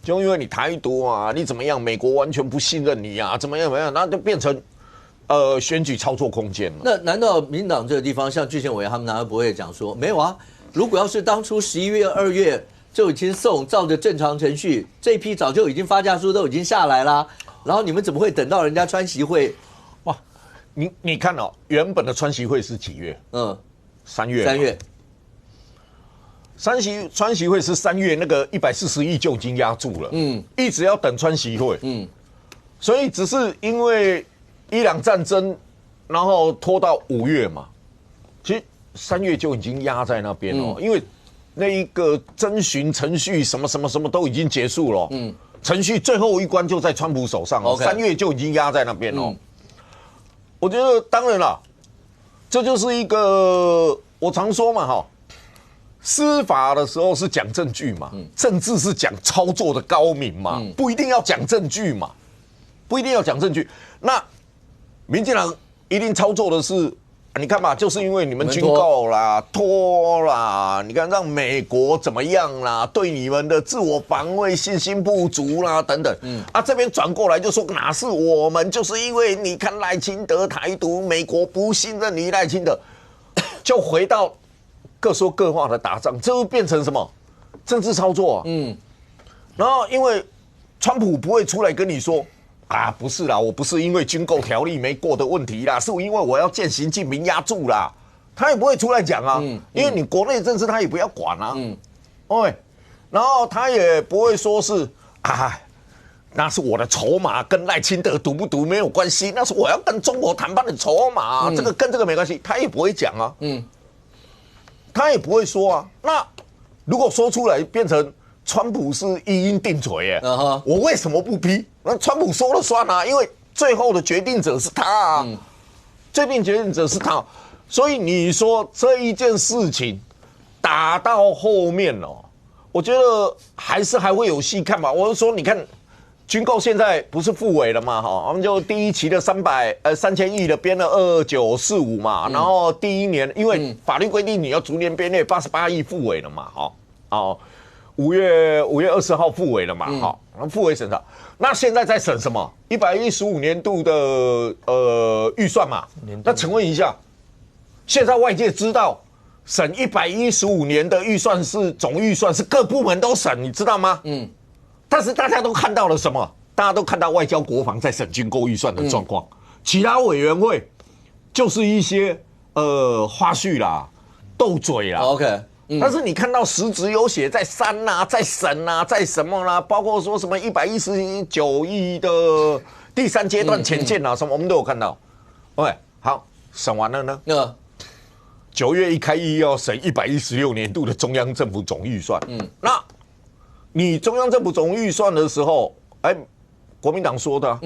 就因为你台独啊，你怎么样？美国完全不信任你啊，怎么样？那就变成选举操作空间了。那难道民进党这个地方，像巨宪委员他们难道不会讲说，没有啊？如果要是当初11月、2月。就已经照着正常程序，这一批早就已经发价书都已经下来啦。然后你们怎么会等到人家川习会？哇，你看哦，原本的川习会是几月？3月。3月。川习会是3月，那个140亿就已经压住了。一直要等川习会。所以只是因为伊朗战争，然后拖到5月嘛。其实3月就已经压在那边哦，因为。那一个征询程序什么都已经结束了，程序最后一关就在川普手上哦，3月就已经压在那边哦。我觉得当然了，这就是一个我常说嘛哈，司法的时候是讲证据嘛，政治是讲操作的高明嘛，不一定要讲证据嘛，不一定要讲证据。那民进党一定操作的是。你看嘛，就是因为你们军购啦、拖啦，你看让美国怎么样啦，对你们的自我防卫信心不足啦，等等。这边转过来就说哪是我们，就是因为你看赖清德台独，美国不信任你赖清德，就回到各说各话的打仗，这会变成什么政治操作啊？然后因为川普不会出来跟你说。不是啦，我不是因为军购条例没过的问题啦，是因为我要见习近平压住啦，他也不会出来讲啊，因为你国内政治他也不要管啊，然后他也不会说是那是我的筹码，跟赖清德独不独没有关系，那是我要跟中国谈判的筹码，这个跟这个没关系，他也不会讲啊，他也不会说啊，那如果说出来变成。川普是一因定锤耶，我为什么不批？那川普说了算啊，因为最后的决定者是他啊，最后决定者是他，所以你说这一件事情打到后面哦，我觉得还会有戏看吧。我是说，你看军购现在不是复委了嘛，我们就第一期的3000亿的编了2945嘛，然后第一年因为法律规定你要逐年编列88亿复委了嘛，5月20号复委了嘛，复委审查。那现在在审什么？115年度的预算嘛。那请问一下，现在外界知道审115年的预算是总预算是各部门都审，你知道吗？但是大家都看到了什么？大家都看到外交国防在审军购预算的状况，其他委员会就是一些花絮啦、斗嘴啦。OK。但是你看到实质有写在删啊，在审啊，在什么啦，包括说什么119亿的第3阶段前舰啊，什么我们都有看到。OK， 好，审完了呢？9月一开议要审116年度的中央政府总预算。那你中央政府总预算的时候，国民党说的，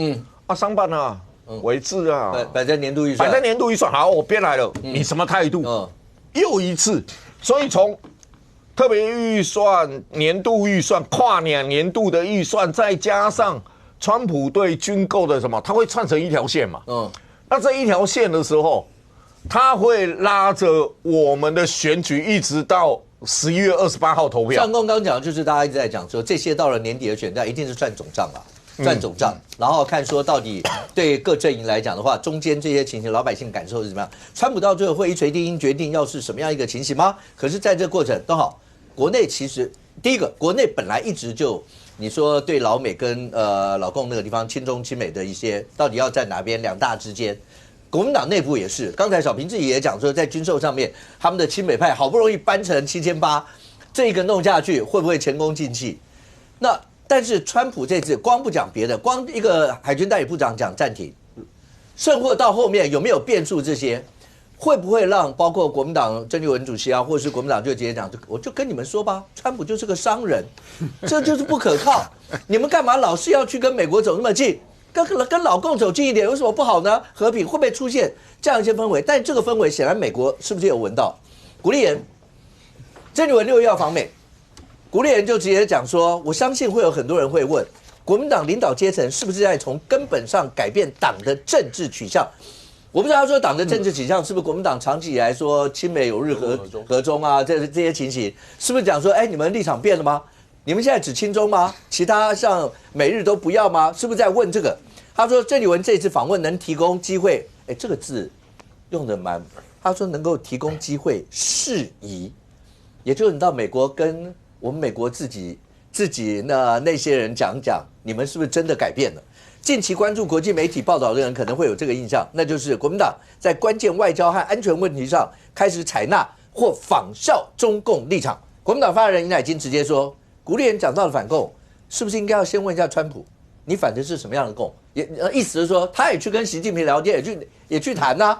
商办啊，维持啊，摆在年度预算，摆在年度预算。好，我编来了，你什么态度？又一次。所以从特别预算、年度预算、跨年度的预算，再加上川普对军购的什么，他会串成一条线嘛？那这一条线的时候，他会拉着我们的选举一直到11月28号投票。像刚刚讲，就是大家一直在讲说，这些到了年底的选战一定是算总账了。算总账，然后看说到底对各阵营来讲的话，中间这些情形，老百姓感受是怎么样？川普到最后会一锤定音决定要是什么样一个情形吗？可是在这个过程都好，国内其实第一个，国内本来一直就你说对老美跟老共那个地方亲中亲美的一些，到底要在哪边两大之间？国民党内部也是，刚才小平自己也讲说，在军售上面，他们的亲美派好不容易搬成7800，这一个弄下去会不会前功尽弃？那但是川普这次光不讲别的，光一个海军代理部长讲暂停，甚或到后面有没有变数这些，会不会让包括国民党郑丽文主席啊，或者是国民党就直接讲，我就跟你们说吧，川普就是个商人，这就是不可靠，你们干嘛老是要去跟美国走那么近？跟老共走近一点有什么不好呢？和平会不会出现这样一些氛围？但这个氛围显然美国是不是有闻到？古立言，郑丽文6月要访美。古立言就直接讲说，我相信会有很多人会问，国民党领导阶层是不是在从根本上改变党的政治取向？我不知道他说党的政治取向是不是国民党长期以来说亲美友日和中啊，这些情形，是不是讲说，你们立场变了吗？你们现在只亲中吗？其他像美日都不要吗？是不是在问这个？他说郑丽文这次访问能提供机会，这个字用的蛮，他说能够提供机会适宜，也就是你到美国跟我们美国自己那些人讲，你们是不是真的改变了？近期关注国际媒体报道的人可能会有这个印象，那就是国民党在关键外交和安全问题上开始采纳或仿效中共立场。国民党发言人尹乃菁直接说，古立言讲到了反共，是不是应该要先问一下川普，你反的是什么样的共？意思是说，他也去跟习近平聊天，也去谈呐。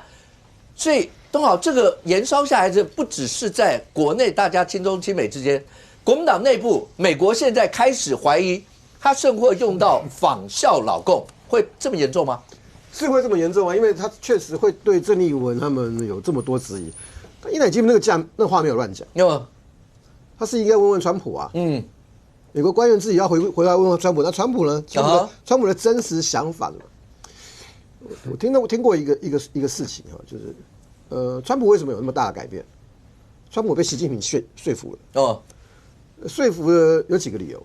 所以东好这个延烧下来，这不只是在国内大家亲中亲美之间。国民党内部，美国现在开始怀疑，他甚或用到仿效老共，会这么严重吗？是会这么严重啊，因为他确实会对郑丽文他们有这么多质疑。尹乃菁那话没有乱讲，他是应该问问川普啊。美国官员自己要回来问问川普，那川普呢？川普的真实想法呢？我听过一个事情哈，就是川普为什么有那么大的改变？川普被习近平说服了。说服的有几个理由，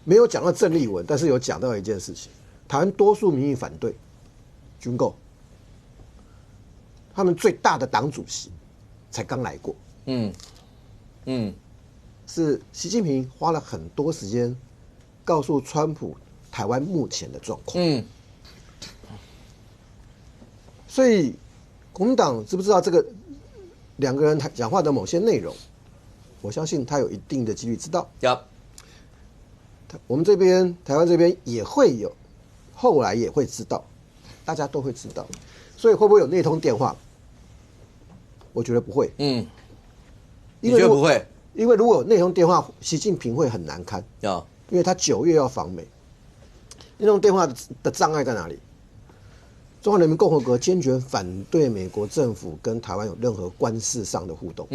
没有讲到郑丽文，但是有讲到一件事情：台湾多数民意反对军购，他们最大的党主席才刚来过，是习近平花了很多时间告诉川普台湾目前的状况，所以国民党知不知道这个两个人讲话的某些内容？我相信他有一定的几率知道。我们这边台湾这边也会有，后来也会知道，大家都会知道。所以会不会有那通电话？我觉得不会。你觉得不会？因为如果有那通电话，习近平会很难堪。因为他9月要访美，那通电话的障碍在哪里？中华人民共和国坚决反对美国政府跟台湾有任何官事上的互动。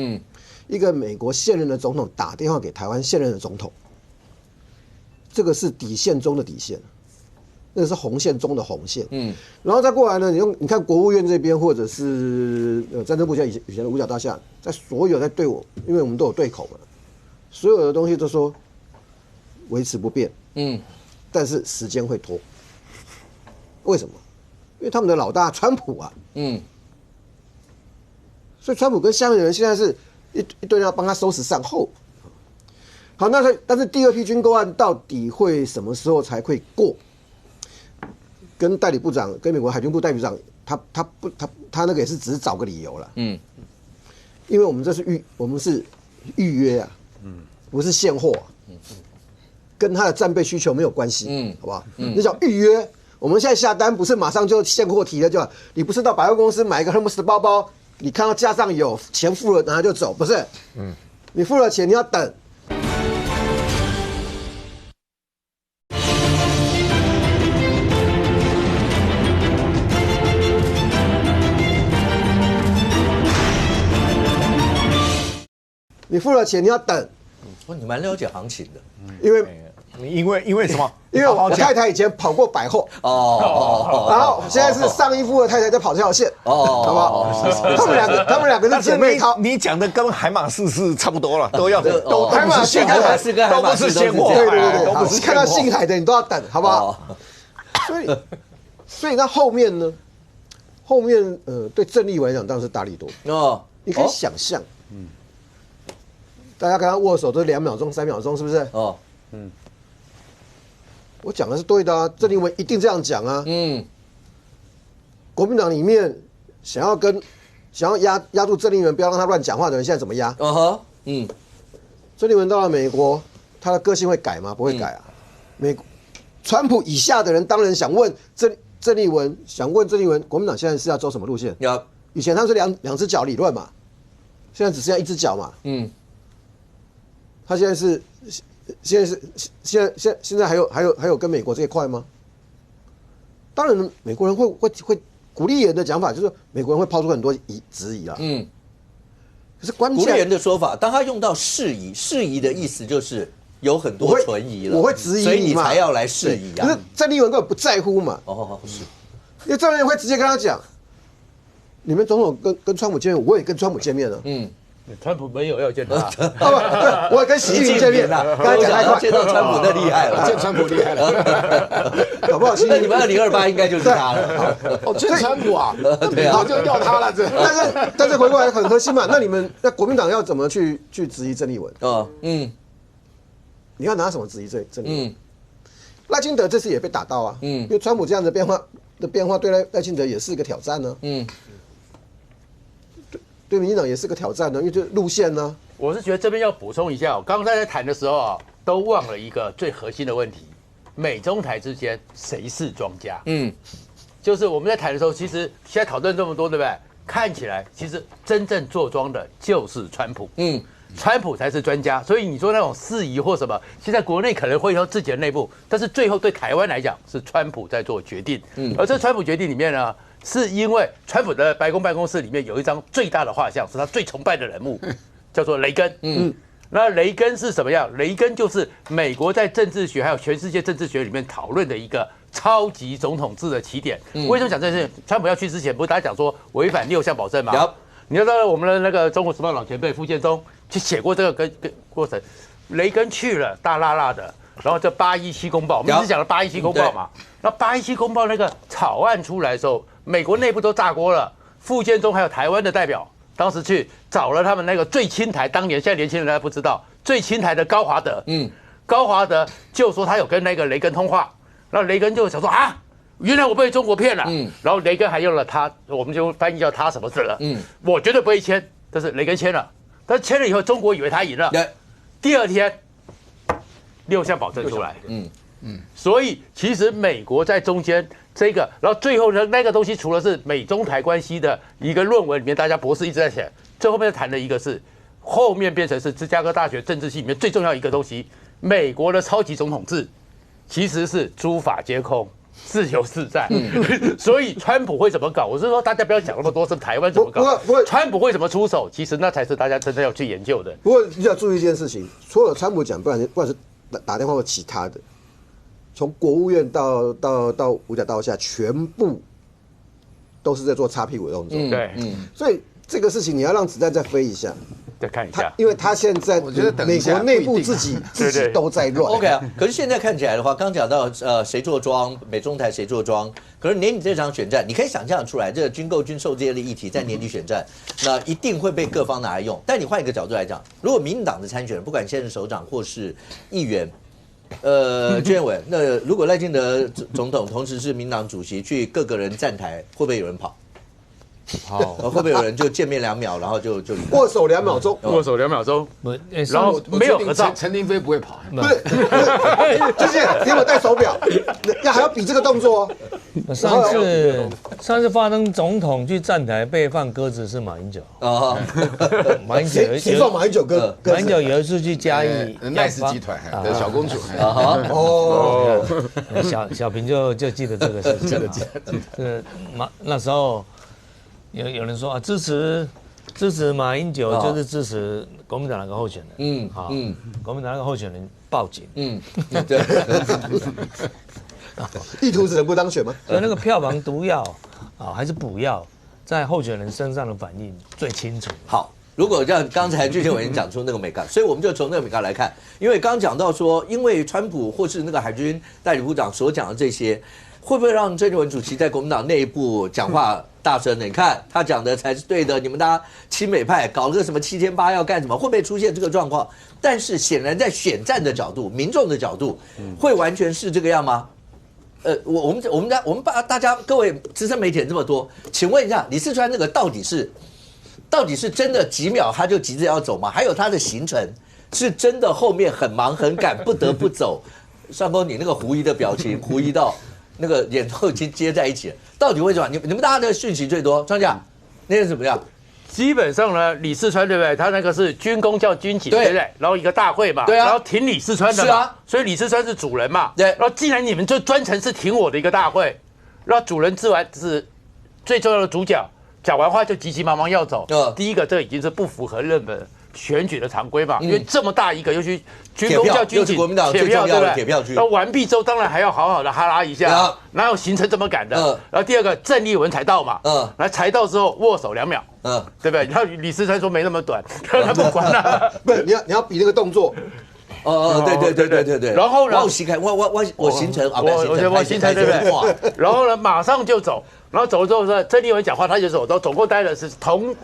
一个美国现任的总统打电话给台湾现任的总统，这个是底线中的底线，那个是红线中的红线。然后再过来呢，你看国务院这边或者是战争部以前的五角大厦，在所有在对我，因为我们都有对口嘛，所有的东西都说维持不变。但是时间会拖，为什么？因为他们的老大川普啊，所以川普跟下面的人现在是一堆人要帮他收拾善后。好，但是第二批军购案到底会什么时候才会过？跟代理部长，跟美国海军部代理部长，他那个也是只是找个理由了。因为我们是预约啊，不是现货、跟他的战备需求没有关系，好不好？那叫预约。我们现在下单不是马上就现货提了就好，你不是到百货公司买一个 Hermes 的包包，你看到架上有钱付了，然后就走，不是？你付了钱你要等。你付了钱，你要等。你蛮了解行情的，因为什么？因为我太太以前跑过百货然后现在是上一夫的太太在跑这条线好不好？他们两个是姐妹淘。你讲的跟海马士是差不多了，都要都海马士跟海士都不是现货，对，都不是看到信海的你都要等，好不好？所以那后面呢？后面对郑丽文来讲当然是大力多你可以想象。大家跟他握手都2秒钟、3秒钟，是不是？我讲的是对的啊，郑丽文一定这样讲啊。国民党里面想要压住郑丽文，不要让他乱讲话的人，现在怎么压？郑丽文到了美国，他的个性会改吗？不会改啊。川普以下的人当然想问郑丽文，国民党现在是要走什么路线？以前他是两只脚理论嘛，现在只剩下一只脚嘛。他现在还有跟美国这一块吗？当然，美国人会古立言的讲法就是美国人会抛出很多质疑啦。可是关键古立言的说法，当他用到适宜的意思就是有很多存疑了，我会质疑你嘛，所以你才要来适宜啊。可是郑丽文根本不在乎嘛。是，因为郑丽文会直接跟他讲，你们总统跟川普见面，我也跟川普见面了。川普没有要见他，我也跟习近平见面了。刚才讲太快，见到川普那厉害了，见川普厉害了，搞不好那你们2028应该就是他了。见川普啊，对啊，就要他了。但是回过来很核心嘛，那国民党要怎么去质疑郑丽文？你要拿什么质疑郑丽文？赖清德这次也被打到啊，因为川普这样的变化对赖清德也是一个挑战呢。对民进党也是个挑战呢，因为这路线呢。我是觉得这边要补充一下，我刚才在谈的时候啊，都忘了一个最核心的问题：美中台之间谁是庄家？就是我们在谈的时候，其实现在讨论这么多，对不对？看起来其实真正做庄的就是川普，川普才是专家。所以你说那种事宜或什么，现在国内可能会有自己的内部，但是最后对台湾来讲是川普在做决定。而这川普决定里面呢？是因为川普的白宫办公室里面有一张最大的画像，是他最崇拜的人物，叫做雷根。那雷根是什么样？雷根就是美国在政治学还有全世界政治学里面讨论的一个超级总统制的起点。为什么讲这件事？川普要去之前，不是大家讲说违反6项保证吗？你知道我们的那个《中国时报》老前辈傅建中去写过这个跟过程。雷根去了，大辣辣的。然后这817公报，我们一直讲的817公报嘛。那817公报那个草案出来的时候，美国内部都炸锅了。傅建中还有台湾的代表，当时去找了他们那个最亲台，当年现在年轻人大家不知道，最亲台的高华德。高华德就说他有跟那个雷根通话，然后雷根就想说啊，原来我被中国骗了。然后雷根还用了他，我们就翻译叫他什么字了。我绝对不会签，但是雷根签了，但是签了以后，中国以为他赢了。第二天6项保证出来，所以其实美国在中间这个，然后最后呢那个东西除了是美中台关系的一个论文里面，大家博士一直在写，最后面谈的一个是后面变成是芝加哥大学政治系里面最重要一个东西，美国的超级总统制其实是诸法皆空。自由自在，所以川普会怎么搞？我是说，大家不要讲那么多，是台湾怎么搞？川普会怎么出手？其实那才是大家真正要去研究的。不过你要注意一件事情，除了川普讲，不管是打电话或其他的，从国务院到五角大厦，全部都是在做擦屁股的动作。对，所以这个事情你要让子弹再飞一下。再看一下，因为他现在我觉得等一下美国内部自己都在乱。OK 啊，可是现在看起来的话，刚讲到谁做庄，美中台谁做庄，可是年底这场选战，你可以想象出来，这个军购、军售这些的议题在年底选战，那一定会被各方拿来用。但你换一个角度来讲，如果民进党的参选人，不管现任首长或是议员，居委会，那如果赖清德总统同时是民党主席，去各个人站台，会不会有人跑？好，会不会有人就见面2秒，然后就握手2秒钟，握手2秒钟，然后没有合照。陈林飞不会跑，不是，就是给我戴手表，还要比这个动作哦。上次发生总统去站台被放鸽子是马英九啊，马英九谁放马英九鸽？马英九有一次去嘉义，Nice 集团的小公主哦，小平就记得这个事情，这个那时候。有人说啊，支持马英九就是支持国民党那个候选人，国民党那个候选人报警，对，意图使人不当选吗？那个票房毒药还是补药，在候选人身上的反应最清楚。好，如果像刚才具宪委员讲出那个美感，所以我们就从那个美感来看，因为刚讲到说，因为川普或是那个海军代理部长所讲的这些，会不会让郑丽文主席在国民党内部讲话大声呢？你看他讲的才是对的，你们大家亲美派搞了个什么7+8要干什么？会不会出现这个状况？但是显然在选战的角度、民众的角度，会完全是这个样吗？我们把大家各位资深媒体人这么多，请问一下，李四川那个到底是真的几秒他就急着要走吗？还有他的行程是真的后面很忙很赶不得不走？上公你那个狐疑的表情，狐疑到那个眼都已经接在一起了，到底为什么？你们大家的讯息最多，庄家那是怎么样？基本上呢，李四川对不对？他那个是军功叫军警，对不对？然后一个大会嘛，对啊，然后挺李四川的嘛，是啊，所以李四川是主人嘛，对。然后既然你们就专程是挺我的一个大会，然后主人自然是最重要的主角，讲完话就急急忙忙要走。第一个，这已经是不符合日本选举的常规嘛，因为这么大一个，尤其军功叫军警，国民党最重要的铁票区。那完毕之后，当然还要好好的哈拉一下，哪有行程这么赶的？然后第二个，郑丽文才到嘛，来才到之后握手2秒，对不对？然后李四川说没那么短，他不管了，不是你要比那个动作。对。然后呢？我行程啊，我行程对不对？然后呢，马上就走。然后走了之后说，郑丽文讲话他就走，总共待的是同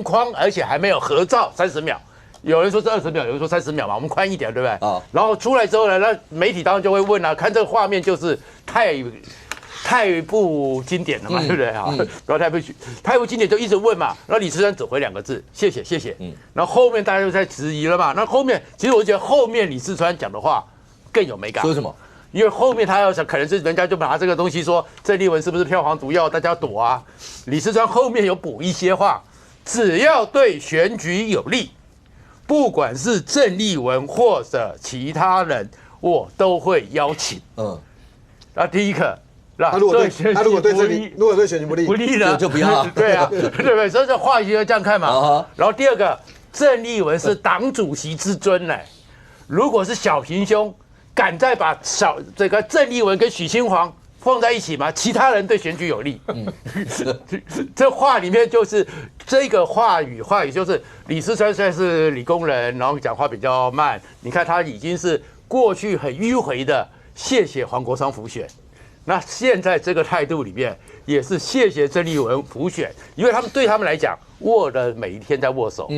框，而且还没有合照30秒。有人说是20秒，有人说30秒嘛，我们宽一点，对不对？然后出来之后呢，那媒体当然就会问啊，看这个画面就是太不经典了嘛，对不对啊？然后太不经典就一直问嘛，然后李四川只回2个字：谢谢。然后后面大家就在质疑了嘛。那后面其实我觉得后面李四川讲的话更有美感。说什么？因为后面他要想，可能是人家就拿这个东西说郑丽文是不是票房毒药，大家躲啊。李四川后面有补一些话，只要对选举有利，不管是郑丽文或者其他人，我都会邀请。那第一个，他如果对选举不利呢，就不要。对啊，对不对？所以这话题要这样看嘛。然后第二个，郑丽文是党主席之尊呢，如果是小平兄。敢再把这个郑丽文跟许清煌放在一起吗？其他人对选举有利。这话里面就是这个话语就是李四川虽然是理工人，然后讲话比较慢。你看他已经是过去很迂回的谢谢黄国昌辅选，那现在这个态度里面也是谢谢郑丽文辅选，因为对他们来讲握的每一天在握手。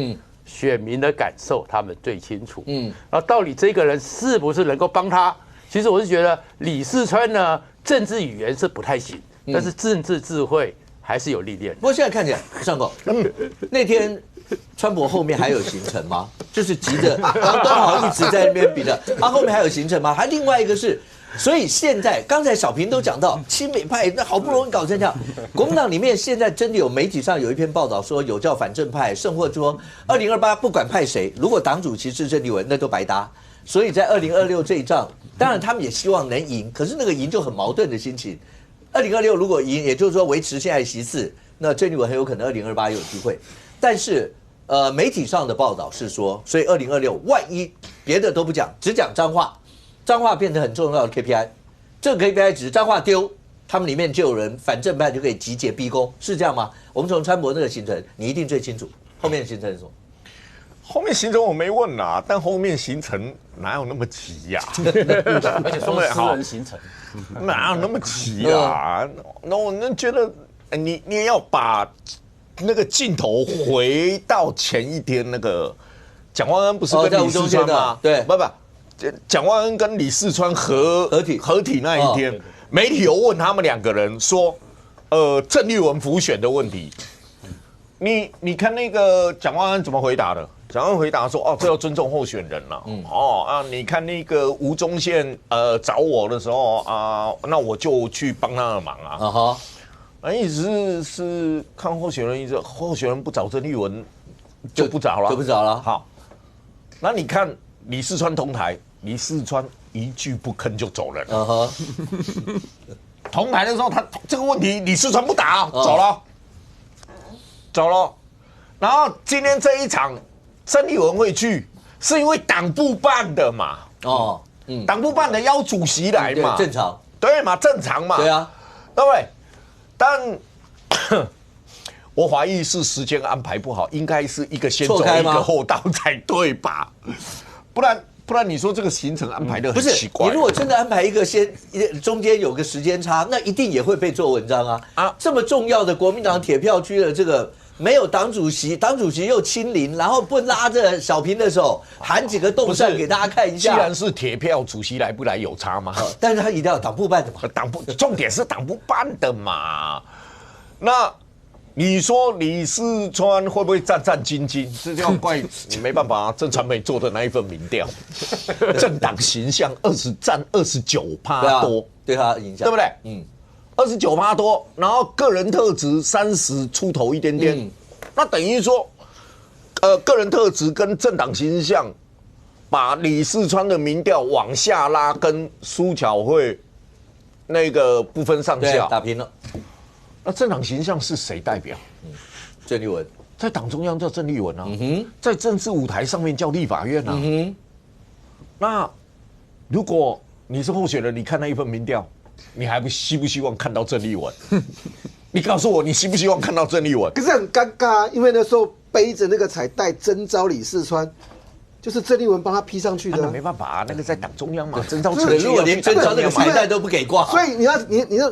选民的感受，他们最清楚。然后到底这个人是不是能够帮他？其实我是觉得李四川呢，政治语言是不太行，但是政治智慧还是有历练。不过现在看起来，上狗那天川普后面还有行程吗？就是急着，刚好一直在那边比的，后面还有行程吗？还另外一个是。所以现在，刚才小平都讲到亲美派，那好不容易搞成这样，国民党里面现在真的有媒体上有一篇报道说有叫反正派，甚或说2028不管派谁，如果党主席是郑丽文，那都白搭。所以在2026这一仗，当然他们也希望能赢，可是那个赢就很矛盾的心情。2026如果赢，也就是说维持现在席次，那郑丽文很有可能2028有机会。但是媒体上的报道是说，所以2026万一别的都不讲，只讲彰化。彰化变成很重要的 KPI， 这个 KPI 只是彰化丢，他们里面就有人反正派就可以集结逼宫，是这样吗？我们从川博那个行程，你一定最清楚，后面的行程是什么？后面行程我没问啦，但后面行程哪有那么急呀？而且说私人行程，哪有那么急呀？那我觉得你也要把那个镜头回到前一天那个蒋万安不是跟李四川吗？对，不，蒋万安跟李四川合体那一天，媒体有问他们2个人说，郑丽文辅选的问题。你看那个蒋万安怎么回答的？蒋万安回答说：“哦，这要尊重候选人了。你看那个吴宗宪找我的时候啊，那我就去帮他的忙啊。意思是看候选人，意思候选人不找郑丽文就不找了，好，那你看李四川同台，李四川一句不吭就走人了。同台的时候，他这个问题李四川不答，走了，然后今天这一场郑丽文会去，是因为党部办的嘛？党部办的邀主席来嘛，正常，对嘛，正常嘛，对啊，对不对？但我怀疑是时间安排不好，应该是一个先走一个后到才对吧？不然你说这个行程安排的很奇怪。你如果真的安排一个中间有个时间差，那一定也会被做文章啊！这么重要的国民党铁票区的这个没有党主席，党主席又亲临，然后不拉着小平的手喊几个动善给大家看一下。既然是铁票，主席来不来有差吗？但是他一定要党部办的嘛，重点是党部办的嘛。那你说李四川会不会战战兢兢？这就要怪你没办法啊。郑传媒做的那一份民调，政党形象占29%多，对他影响，对不对？29%多，然后个人特质30出头一点点，那等于说，个人特质跟政党形象，把李四川的民调往下拉，跟苏巧慧那个不分上下，打平了。那政党形象是谁代表？郑丽文，在党中央叫郑丽文啊，在政治舞台上面叫立法院啊。那如果你是候选人，你看那一份民调，你还希不希望看到郑丽文？你告诉我，你希不希望看到郑丽文？可是很尴尬啊，因为那时候背着那个彩带征召李四川，就是郑丽文帮他披上去的。那没办法啊，那个在党中央嘛，征召如果连征召那个彩带都不给挂，所以你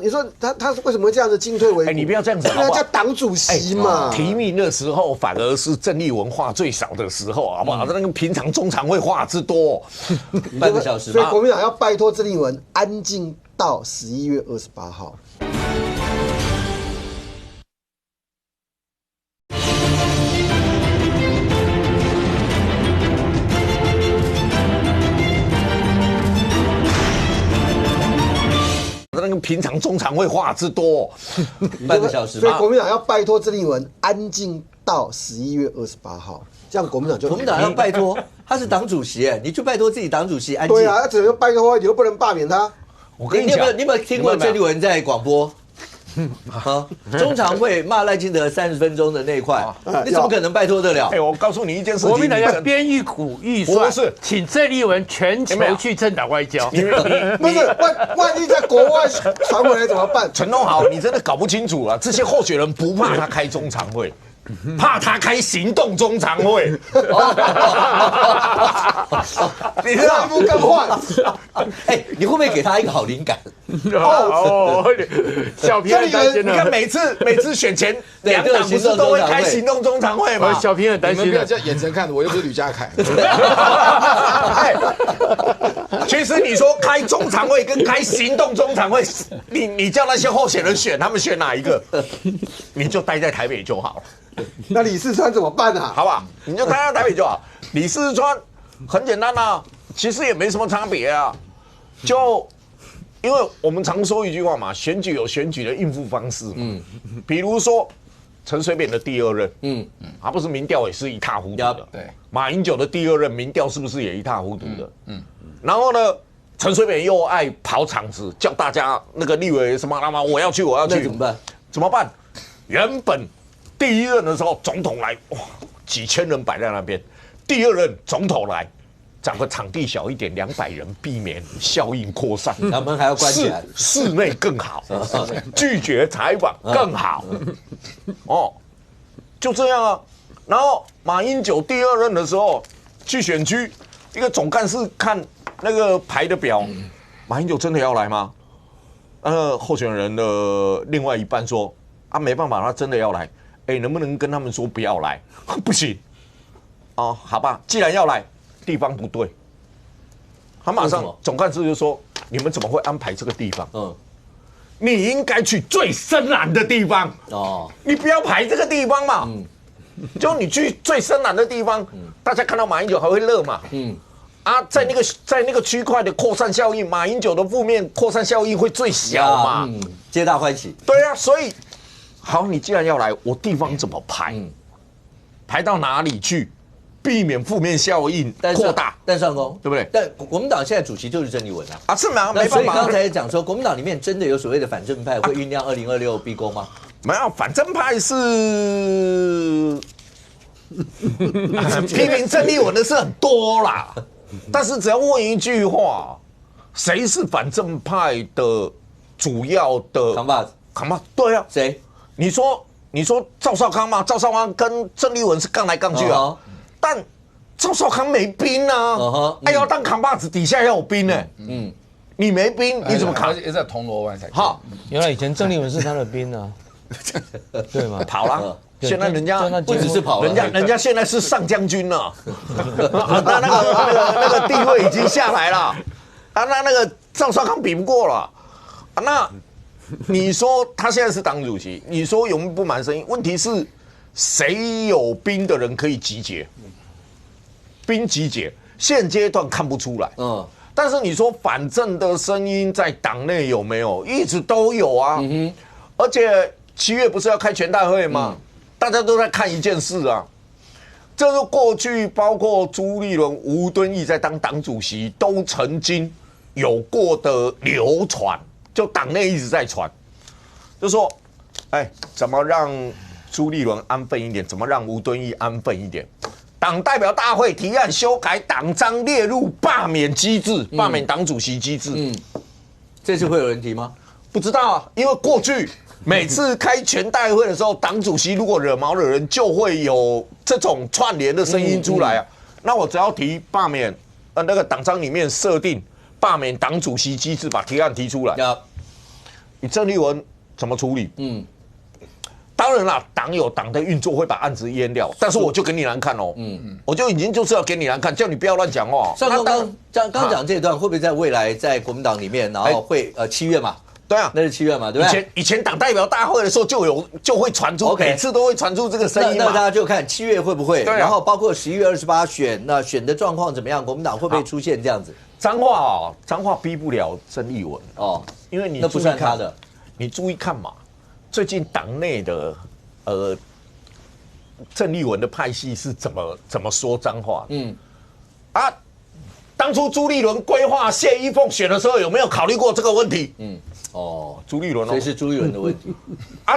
说他为什么会这样子进退维谷？你不要这样子，人家党主席嘛。提名的时候反而是郑丽文话最少的时候，好不好？那个平常中常会话之多，半个小时。所以国民党要拜托郑丽文安静到11月28号。那个平常中常会话之多，半个小时。所以国民党要拜托郑丽文安静到11月28号，这样国民党就。国民党要拜托，他是党主席，你就拜托自己党主席安静。对啊，他只能拜托，你又不能罢免他。我跟你讲，你有没有听过郑丽文在广播？中常会骂赖清德30分钟的那一块，你怎么可能拜托得了？我告诉你一件事情，国民党要编一股预算，是请郑丽文全球去政党外交。不是，万一在国外传回来怎么办？陈东豪，你真的搞不清楚啊！这些候选人不怕他开中常会，怕他开行动中常会。你让一步更换。你会不会给他一个好灵感？小平很担心你看每次选前，两党不是都会开行动中常会吗？小平很担心。你们不要这样眼神看，我又不是吕家凯。其实你说开中常会跟开行动中常会，你叫那些候选人选，他们选哪一个？你就待在台北就好了。那李四川怎么办啊？好不好？你就待在台北就好。李四川很简单啊，其实也没什么差别啊，就因为我们常说一句话嘛，选举有选举的应付方式嘛。比如说陈水扁的第二任，他不是民调也是一塌糊涂的。对，马英九的第二任民调是不是也一塌糊涂的？然后呢，陈水扁又爱跑场子，叫大家那个立委什么我要去，那怎么办？怎么办？原本第一任的时候，总统来，哇，几千人摆在那边；第二任总统来，找个场地小一点，200人，避免效应扩散。他们还要关起来，室内更好，拒绝采访更好。就这样啊。然后马英九第2任的时候去选区，一个总干事看那个排的表，马英九真的要来吗？候选人的另外一半说啊，没办法，他真的要来。能不能跟他们说不要来？不行。哦，好吧，既然要来，地方不对。他马上总干事就说：“你们怎么会安排这个地方？你应该去最深蓝的地方哦，你不要排这个地方嘛。就你去最深蓝的地方，大家看到马英九还会乐嘛。在那个区块的扩散效应，马英九的负面扩散效应会最小嘛，皆大欢喜。对啊，所以好，你既然要来，我地方怎么排？排到哪里去？”避免负面效应扩大，但上公对不对？但国民党现在主席就是郑丽文啊，是吗？没办法。所以刚才讲说，国民党里面真的有所谓的反正派会酝酿2026逼宫吗？没有，反正派是批评郑丽文的事很多啦，但是只要问一句话，谁是反正派的主要的扛把子？扛把？对啊，谁？你说赵少康吗？赵少康跟郑丽文是杠来杠去啊。但赵少康没兵啊，要当扛把子，底下要有兵呢。你没兵，你怎么扛？也在铜锣湾才好。原来以前郑丽文是他的兵啊，对吗？跑了，现在人家不只是跑了，人家现在是上将军了，那个地位已经下来了。那个赵少康比不过了。那你说他现在是党主席，你说有没有不满声音？问题是。谁有兵的人可以集结？兵集结，现阶段看不出来。但是你说反正的声音在党内有没有？一直都有啊。而且7月不是要开全代会吗？大家都在看一件事啊，这是过去包括朱立伦、吴敦义在当党主席都曾经有过的流传，就党内一直在传，就说，怎么让朱立伦安分一点，怎么让吴敦义安分一点？党代表大会提案修改党章，列入罢免机制，罢免党主席机制。这次会有人提吗？不知道啊，因为过去每次开全代会的时候，党主席如果惹毛了人，就会有这种串联的声音出来啊。那我只要提罢免，那个党章里面设定罢免党主席机制，把提案提出来。你郑丽文怎么处理？当然啦，党有党的运作，会把案子淹掉。但是我就给你难看哦，我就已经就是要给你难看，叫你不要乱讲话。上公刚讲这段，会不会在未来在国民党里面，然后会7月嘛？对啊，那是7月嘛，对不对？以前党代表大会的时候就会传出，每次都会传出这个声音嘛。那大家就看7月会不会，然后包括11月28选，那选的状况怎么样？国民党会不会出现这样子？彰化逼不了郑丽文哦，因为你那不算他的，你注意看嘛。最近党内的郑丽文的派系是怎么说脏话？当初朱立伦规划谢依凤选的时候，有没有考虑过这个问题？朱立伦所以是朱立伦的问题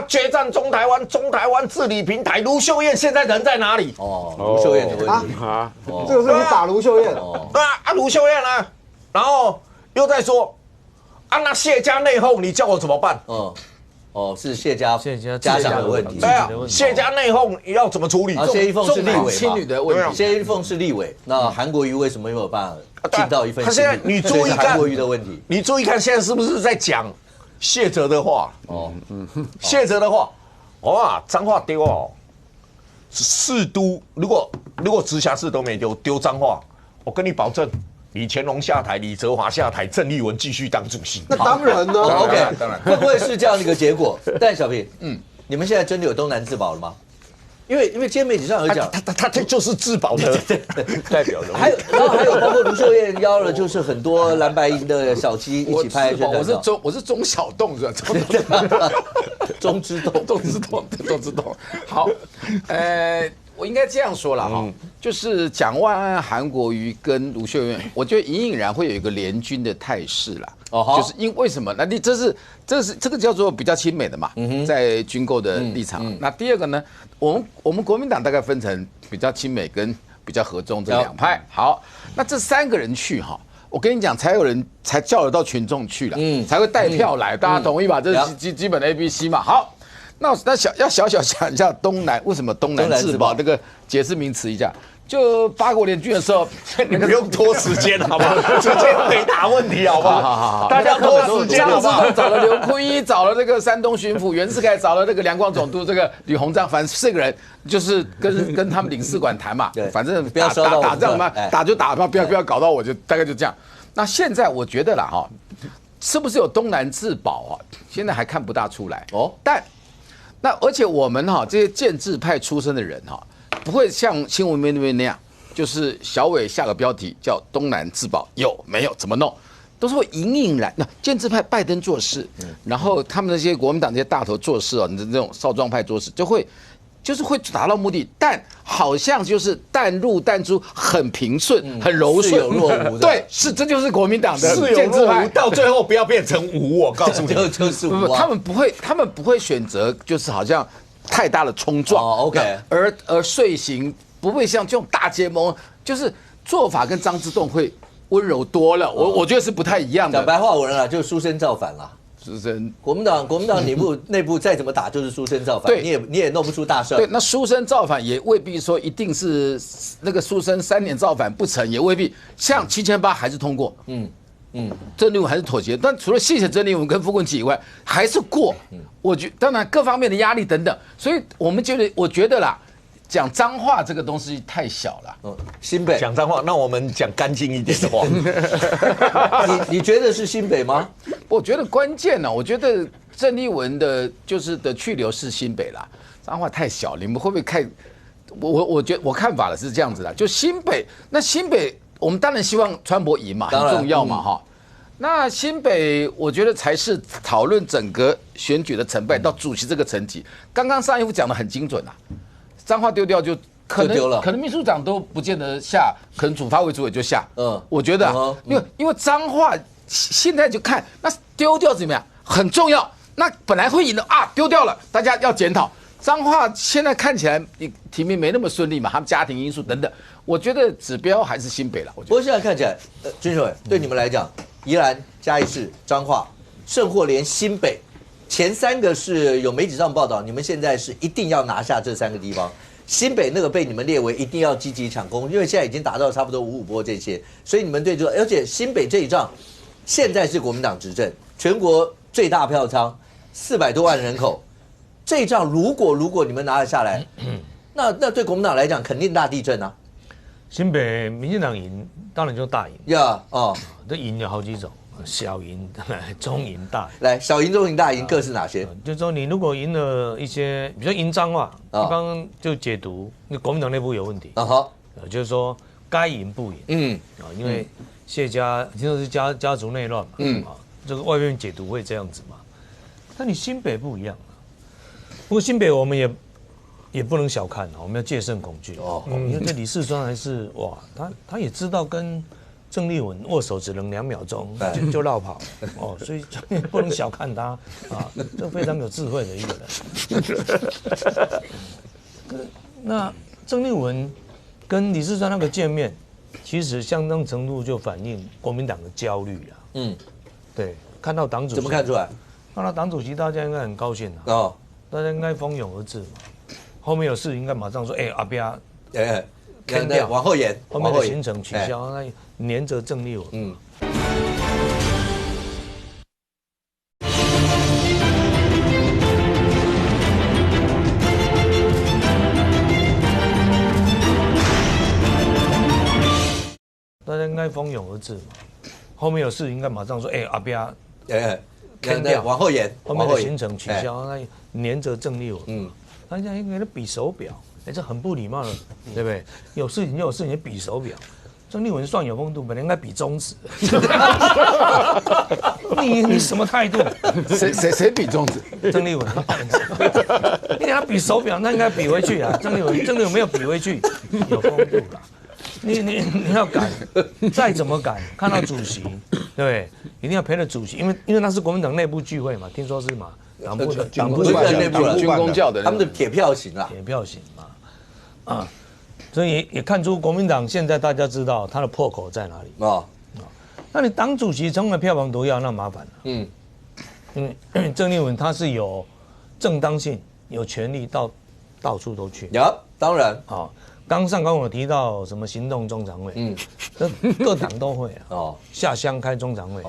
决战中台湾治理平台，卢秀燕现在人在哪里？卢秀燕的问题这个是你打卢秀燕对啊，卢秀燕呢？然后又在说那谢家内讧，你叫我怎么办？是谢家长的问题。对啊，谢家内讧要怎么处理？谢依凤是立委嘛，亲女的问题。谢依凤是立委，那韩国瑜为什么没有办法尽到一份心力？他现在你注意看韩国瑜的问题，你注意看现在是不是在讲谢哲的话？谢哲的话，脏话丢哦。市都如果直辖市都没丢脏话，我跟你保证。李乾隆下台，李泽华下台，郑丽文继续当主席。那当然呢。OK， 会不会是这样的一个结果？但小平，你们现在真的有东南自保了吗？因为今天媒体上有讲，他就是自保的代表人物。然后还有包括卢秀燕邀了，就是很多蓝白营的小七一起拍宣传照。我是中小洞是吧？中之洞。好，我应该这样说了哈，就是蒋万安、韩国瑜跟卢秀燕，我觉得隐隐然会有一个联军的态势啦。就是为什么？那这个叫做比较亲美的嘛，在军购的立场。那第二个呢，我们国民党大概分成比较亲美跟比较和中这两派。好，那这3个人去哈，我跟你讲，才有人才叫得到群众去了，才会带票来，大家同意吧？这是基本的 ABC 嘛。好。那要小讲一下东南为什么东南自保这个解释名词一下。就八国联军的时候，你不用拖时间，好不好？直接回答问题，好不好？好，大家拖时间，好不好？找了刘坤一，找了这个山东巡抚袁世凯，找了这个两广总督这个吕鸿章，反正4个人就是跟他们领事馆谈嘛。反正不要打仗嘛，打就打嘛，不要搞到我，就大概就这样。那现在我觉得啦哈，是不是有东南自保啊？现在还看不大出来哦。但那而且我们哈这些建制派出身的人哈。不会像新闻那边那样，就是小伟下个标题叫“东南自保”，有没有怎么弄，都是会隐然。那建制派拜登做事，然后他们那些国民党这些大头做事哦，你的这种少壮派做事，就是会达到目的，但好像就是淡入淡出，很平顺，很柔顺，似有若无的。对，这就是国民党的似有若无，到最后不要变成无。我告诉你，就是无。他们不会选择，就是好像。太大的冲撞，OK，而遂行不会像这种大结盟，就是做法跟张之洞会温柔多了。我觉得是不太一样的。讲白话文了，就是书生造反了。书生，国民党内部再怎么打，就是书生造反。对，你也弄不出大事。对，那书生造反也未必说一定是那个书生3年造反不成，也未必像7800还是通过。郑丽文还是妥协，但除了谢谢郑丽文跟傅昆萁以外，还是过。我觉当然各方面的压力等等，所以我觉得啦，讲脏话这个东西太小了。新北讲脏话，那我们讲干净一点的话。你觉得是新北吗？我觉得关键呢，我觉得郑丽文的去留是新北啦，脏话太小，你们会不会看？我觉得我看法的是这样子的，就新北我们当然希望川博赢嘛，很重要嘛哈。那新北我觉得才是讨论整个选举的成败到主席这个层级。刚刚上一副讲的很精准啊，脏话丢掉就可能秘书长都不见得下，可能主发委主委就下。我觉得因为脏话现在就看那丢掉怎么样很重要。那本来会赢的啊丢掉了，大家要检讨。彰化现在看起来提名没那么顺利嘛，他们家庭因素等等，我觉得指标还是新北了。不过现在看起来，军授委对你们来讲，宜兰、嘉义市、彰化，甚或连新北前3个是有媒体上报道，你们现在是一定要拿下这3个地方。新北那个被你们列为一定要积极抢攻，因为现在已经达到差不多5-5波这些，所以你们对这个，而且新北这一仗现在是国民党执政，全国最大票仓，400多万人口。这一仗如果你们拿得下来，那对国民党来讲肯定大地震啊！新北民进党赢，当然就大赢呀这赢有好几种，小赢、中赢、大赢。来，小赢、中赢、大赢各是哪些？就是说你如果赢了一些，比如说赢彰化，一般就解读那国民党内部有问题就是说该赢不赢，因为谢家听说是家族内乱嘛，这个外面解读会这样子嘛。但你新北不一样。不过新北我们也不能小看我们要戒慎恐惧因为这李世川还是哇，他也知道跟郑丽文握手只能2秒钟就绕跑所以不能小看他这非常有智慧的一个人。那郑丽文跟李世川那个见面，其实相当程度就反映国民党的焦虑了。对，看到党主席怎么看出来？看到党主席，大家应该很高兴大家应该蜂拥而至嘛。后面有事应该马上说，阿彪，砍掉，往后延，后面的行程取消，那黏着郑丽文。大家应该蜂拥而至嘛。后面有事应该马上说，阿彪，砍掉，往后延，后面的行程取消，那黏着郑丽文。他这样应该比手表，这很不礼貌的，对不对？有事情就有事情比手表，郑丽文算有风度，本来应该比中指。你什么态度？谁比中指？郑丽文。你给他比手表，那应该比回去啊。郑丽文没有比回去，有风度啦。你要改，再怎么改，看到主席，对不对？一定要陪着主席，因为那是国民党内部聚会嘛，听说是嘛，党部内部军公教的，他们的铁票型啦，铁票型嘛，所以也看出国民党现在大家知道他的破口在哪里那你党主席成了票房毒药，那麻烦了，因为郑丽文他是有正当性有权利到处都去。当然刚我提到什么行动中常会，各党都会下乡开中常会。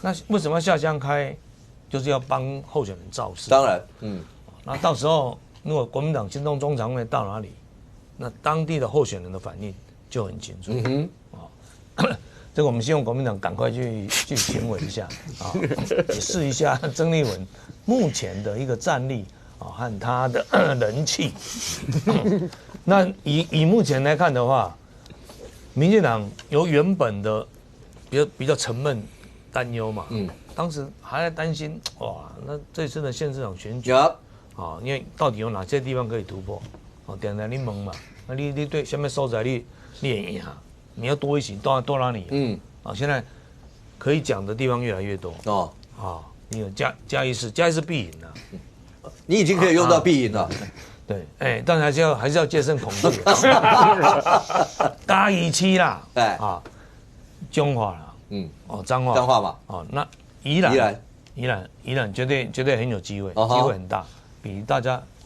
那为什么要下乡开？就是要帮候选人造势。当然，那到时候如果国民党行动中常会到哪里，那当地的候选人的反应就很清楚。这个我们希望国民党赶快去评委一下也试一下曾丽文目前的一个战力和他的人气。那以目前来看的话，民进党由原本的比较沉闷担忧嘛，当时还在担心哇，那这次的县市长选举因为到底有哪些地方可以突破？点来你问嘛，那你对下面所在你也赢你要多一席多哪里？现在可以讲的地方越来越多你有嘉义市必赢了，你已经可以用到必赢了。对，但还是要戒慎恐惧。嘉义区啦，中华啦，彰化嘛，那宜兰绝对很有机会，机会很大，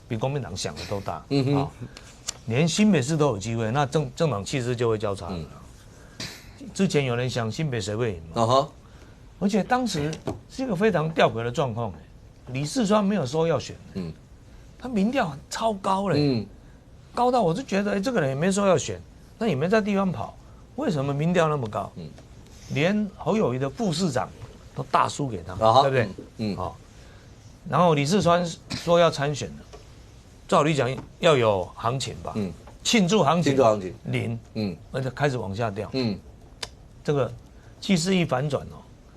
比国民党想的都大。连新北市都有机会，那政党气势就会交叉了。之前有人想新北谁会赢嘛？而且当时是一个非常吊诡的状况，李四川没有说要选，他民调超高嘞，高到我就觉得，这个人也没说要选，那也没在地方跑，为什么民调那么高？连侯友宜的副市长都大输给他，对不对？然后李四川说要参选了，照理讲要有行情吧，庆祝行情零，而且开始往下掉，这个气势一反转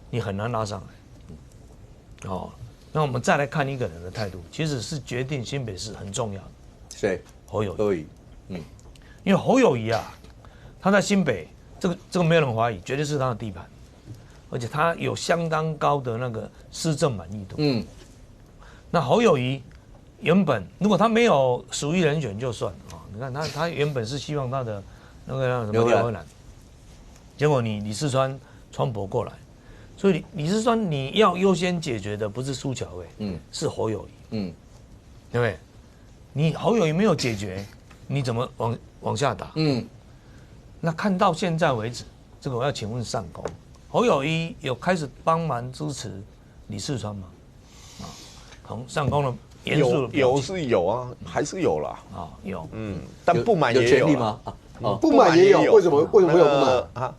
你很难拉上来，那我们再来看一个人的态度，其实是决定新北市很重要的。谁？侯友宜。因为侯友宜他在新北，这个没有人怀疑，绝对是他的地盘，而且他有相当高的那个施政满意度。那侯友宜原本如果他没有属于人选就算你看他原本是希望他的那个什么刘文兰，结果你李四川川博过来。所以李四川你要优先解决的不是苏巧慧，是侯友宜，对不对？你侯友宜没有解决，你怎么往下打？那看到现在为止，这个我要请问上公，侯友宜有开始帮忙支持李四川吗？从上公的严肃的有是有啊，还是有啦有，但不满也有吗？不满也有，为什么会有不满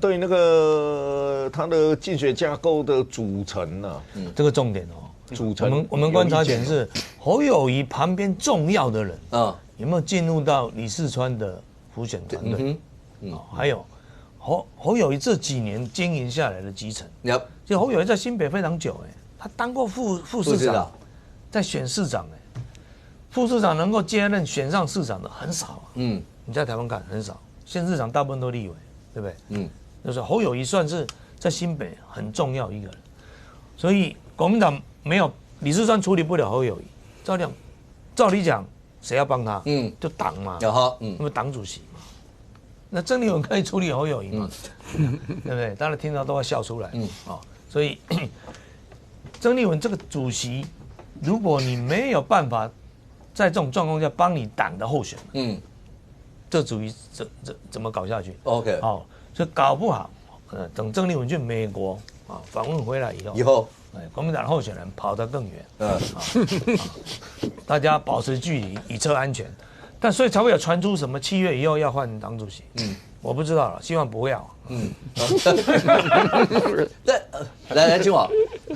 对那个他的竞选架构的组成呢？这个重点组成我们观察点是侯友宜旁边重要的人有没有进入到李四川的辅选团队？还有侯友宜这几年经营下来的基层，就侯友宜在新北非常久他当过副市长，在选市长副市长能够接任选上市长的很少你在台湾看很少，县市长大部分都立委，对不对？就是侯友宜算是在新北很重要一个人，所以国民党没有李四川处理不了侯友宜，照理讲谁要帮他？就党嘛，那么党主席嘛，那曾丽文可以处理侯友宜嘛？对不对？当然听到都要笑出来，所以曾丽文这个主席，如果你没有办法在这种状况下帮你党的候选人，这主席怎么搞下去 ？OK， 所以搞不好，等曾丽文去美国访问回来以后，国民党候选人跑得更远，大家保持距离，以策安全。但所以才会有传出什么7月以后要换党主席，我不知道了，希望不要。来金华，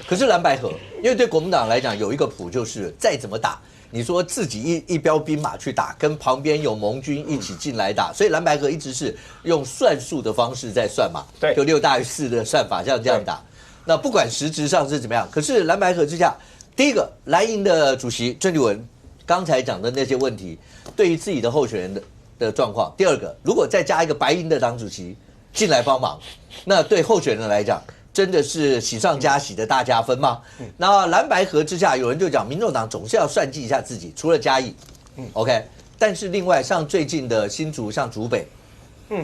可是蓝白合，因为对国民党来讲有一个谱，就是再怎么打。你说自己一标兵马去打，跟旁边有盟军一起进来打，所以蓝白合一直是用算术的方式在算嘛，对，就6大于4的算法，像这样打。那不管实质上是怎么样，可是蓝白合之下，第一个蓝营的主席郑丽文刚才讲的那些问题，对于自己的候选人的状况；第二个，如果再加一个白营的党主席进来帮忙，那对候选人来讲，真的是喜上加喜的大加分吗？那蓝白合之下，有人就讲，民众党总是要算计一下自己，除了嘉义，OK， 但是另外像最近的新竹，像竹北，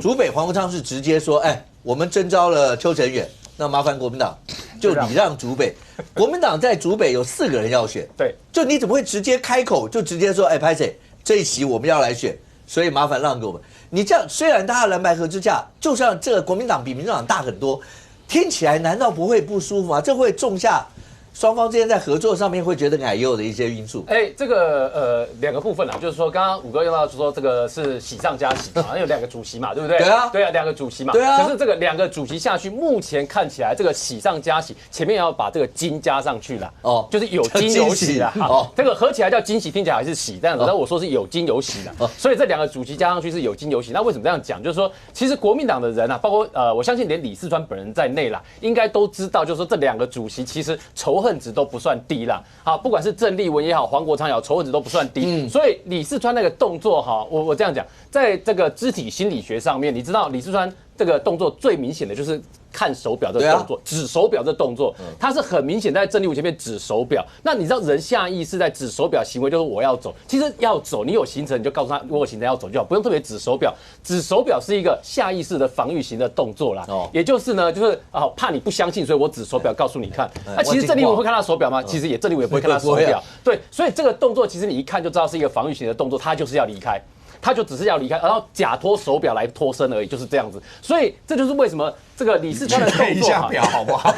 竹北黄国昌是直接说，我们征召了邱成远，那麻烦国民党就礼让竹北。国民党在竹北有4个人要选，对，就你怎么会直接开口就直接说，哎，拍谁这一席我们要来选，所以麻烦让给我们。你这样虽然大家蓝白合之下，就像这个国民党比民进党大很多，听起来难道不会不舒服吗？这会种下双方之间在合作上面会觉得矮幼的一些因素。这个2个部分啊，就是说刚刚5哥用到说这个是喜上加喜嘛，有2个主席嘛，对不对？对啊，2个主席嘛。对啊。可是这个2个主席下去，目前看起来这个喜上加喜，前面要把这个金加上去了。哦，就是有金有喜啦。哦，这个合起来叫金喜，听起来还是喜，但我说是有金有喜的。所以这2个主席加上去是有金有喜。那为什么这样讲？就是说，其实国民党的人啊，包括我相信连李四川本人在内啦，应该都知道，就是说这2个主席其实仇恨值都不算低啦。好，不管是郑丽文也好，黄国昌也好，仇恨值都不算低。所以李四川那个动作哈，我这样讲，在这个肢体心理学上面，你知道李四川这个动作最明显的就是看手表这个动作，指手表这动作，它是很明显在郑丽文前面指手表。那你知道人下意识在指手表行为就是我要走，其实要走，你有行程你就告诉他我有行程要走就好，不用特别指手表。指手表是一个下意识的防御型的动作啦，也就是呢，就是怕你不相信，所以我指手表告诉你看。那其实郑丽文会看他手表吗？其实郑丽文也不会看他手表。对，所以这个动作其实你一看就知道是一个防御型的动作，他就是要离开。他就只是要离开，然后假脱手表来脱身而已，就是这样子。所以这就是为什么这个李四川的动作，看一下表好不好？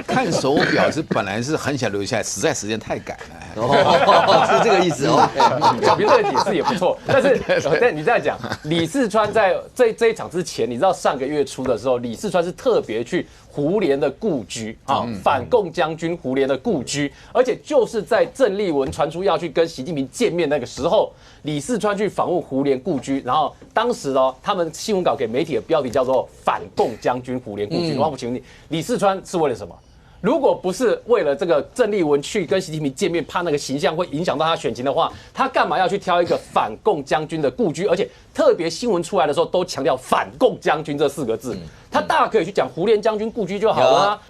看手表是本来是很想留下来，实在时间太赶了。是这个意思哦。小平这个解释也不错，但你这样讲，李四川在这一场之前，你知道上个月初的时候，李四川是特别去胡琏的故居啊，反共将军胡琏的故居，而且就是在郑丽文传出要去跟习近平见面那个时候，李四川去访问胡琏故居，然后当时他们新闻稿给媒体的标题叫做“反共将军胡琏故居”。我请问你，李四川是为了什么？如果不是为了这个郑丽文去跟习近平见面，怕那个形象会影响到他选情的话，他干嘛要去挑一个反共将军的故居？而且特别新闻出来的时候都强调反共将军这4个字，他大可以去讲胡琏将军故居就好了啊。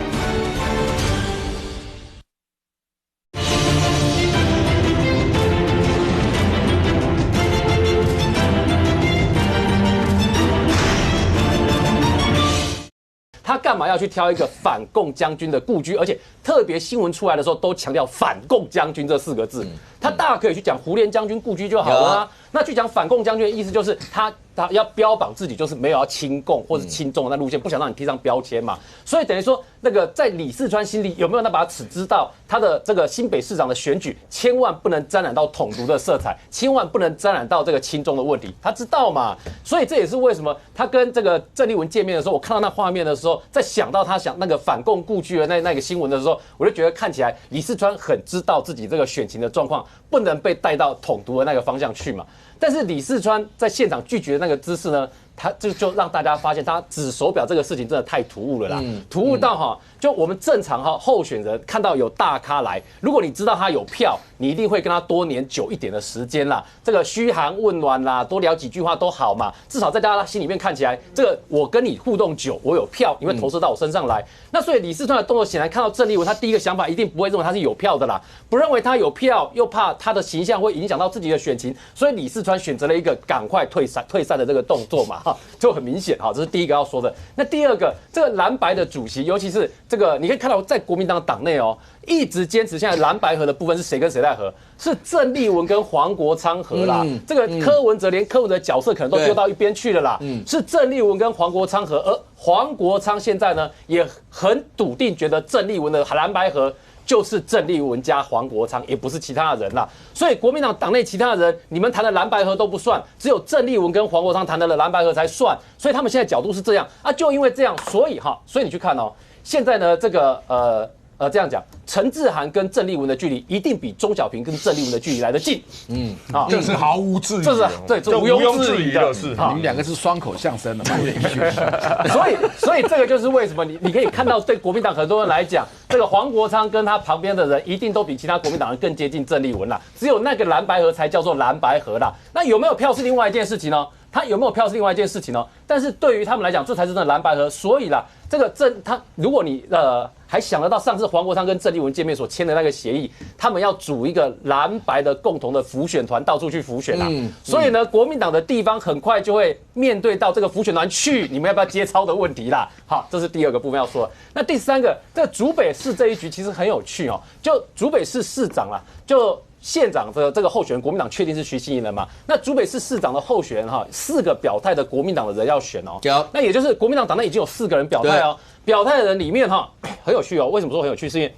他干嘛要去挑一个反共将军的故居？而且特别新闻出来的时候都强调反共将军这4个字，他大可以去讲胡琏将军故居就好了啊。那去讲反共将军的意思就是他要标榜自己就是没有要亲共或是亲中的那路线，不想让你贴上标签嘛。所以等于说那个在李四川心里有没有那把尺，知道他的这个新北市长的选举千万不能沾染到统独的色彩，千万不能沾染到这个亲中的问题，他知道嘛。所以这也是为什么他跟这个郑丽文见面的时候，我看到那画面的时候，在想到他想那个反共故居的那个新闻的时候，我就觉得看起来李四川很知道自己这个选情的状况不能被带到统独的那个方向去嘛。但是李四川在现场拒绝的那个姿势呢，他就让大家发现他指手表这个事情真的太突兀了啦，突兀到就我们正常候选人看到有大咖来，如果你知道他有票，你一定会跟他多黏久一点的时间啦，这个嘘寒问暖啦，多聊几句话都好嘛，至少在大家心里面看起来，这个我跟你互动久，我有票，你会投射到我身上来。那所以李四川的动作显然看到郑丽文，他第一个想法一定不会认为他是有票的啦，不认为他有票，又怕他的形象会影响到自己的选情，所以李四川选择了一个赶快退散的这个动作嘛，就很明显，这是第一个要说的。那第二个，这个蓝白的主席，尤其是这个，你可以看到在国民党党内一直坚持现在蓝白合的部分是谁跟谁在合？是郑丽文跟黄国昌合啦。这个柯文哲连柯文哲的角色可能都丢到一边去了啦。是郑丽文跟黄国昌合，而黄国昌现在呢也很笃定觉得郑丽文的蓝白合就是郑丽文加黄国昌，也不是其他的人啦。所以国民党党内其他的人，你们谈的蓝白合都不算，只有郑丽文跟黄国昌谈的蓝白合才算。所以他们现在角度是这样啊，就因为这样，所以你去看现在呢这个这样讲，陈志涵跟郑丽文的距离一定比钟小平跟郑丽文的距离来得近。这是毫无质疑，这是对，这毋庸置疑的是。你们2个是双口相声的嘛？所以这个就是为什么你可以看到，对国民党很多人来讲，这个黄国昌跟他旁边的人一定都比其他国民党人更接近郑丽文啦。只有那个蓝白合才叫做蓝白合啦。那有没有票是另外一件事情呢？他有没有票是另外一件事情但是对于他们来讲，这才是真的蓝白合。所以啦，这个如果你还想得到上次黄国昌跟郑丽文见面所签的那个协议，他们要组一个蓝白的共同的辅选团，到处去辅选啊。所以呢，国民党的地方很快就会面对到这个辅选团去，你们要不要接操的问题啦。好，这是第二个部分要说的。那第三个，这个竹北市这一局其实很有趣哦，就竹北市市长啦，就县长的这个候选人，国民党确定是徐熙莹了嘛？那竹北市市长的候选人4个表态的国民党的人要选哦。那也就是国民党党内已经有4个人表态哦。表态的人里面很有趣哦。为什么说很有趣？是因为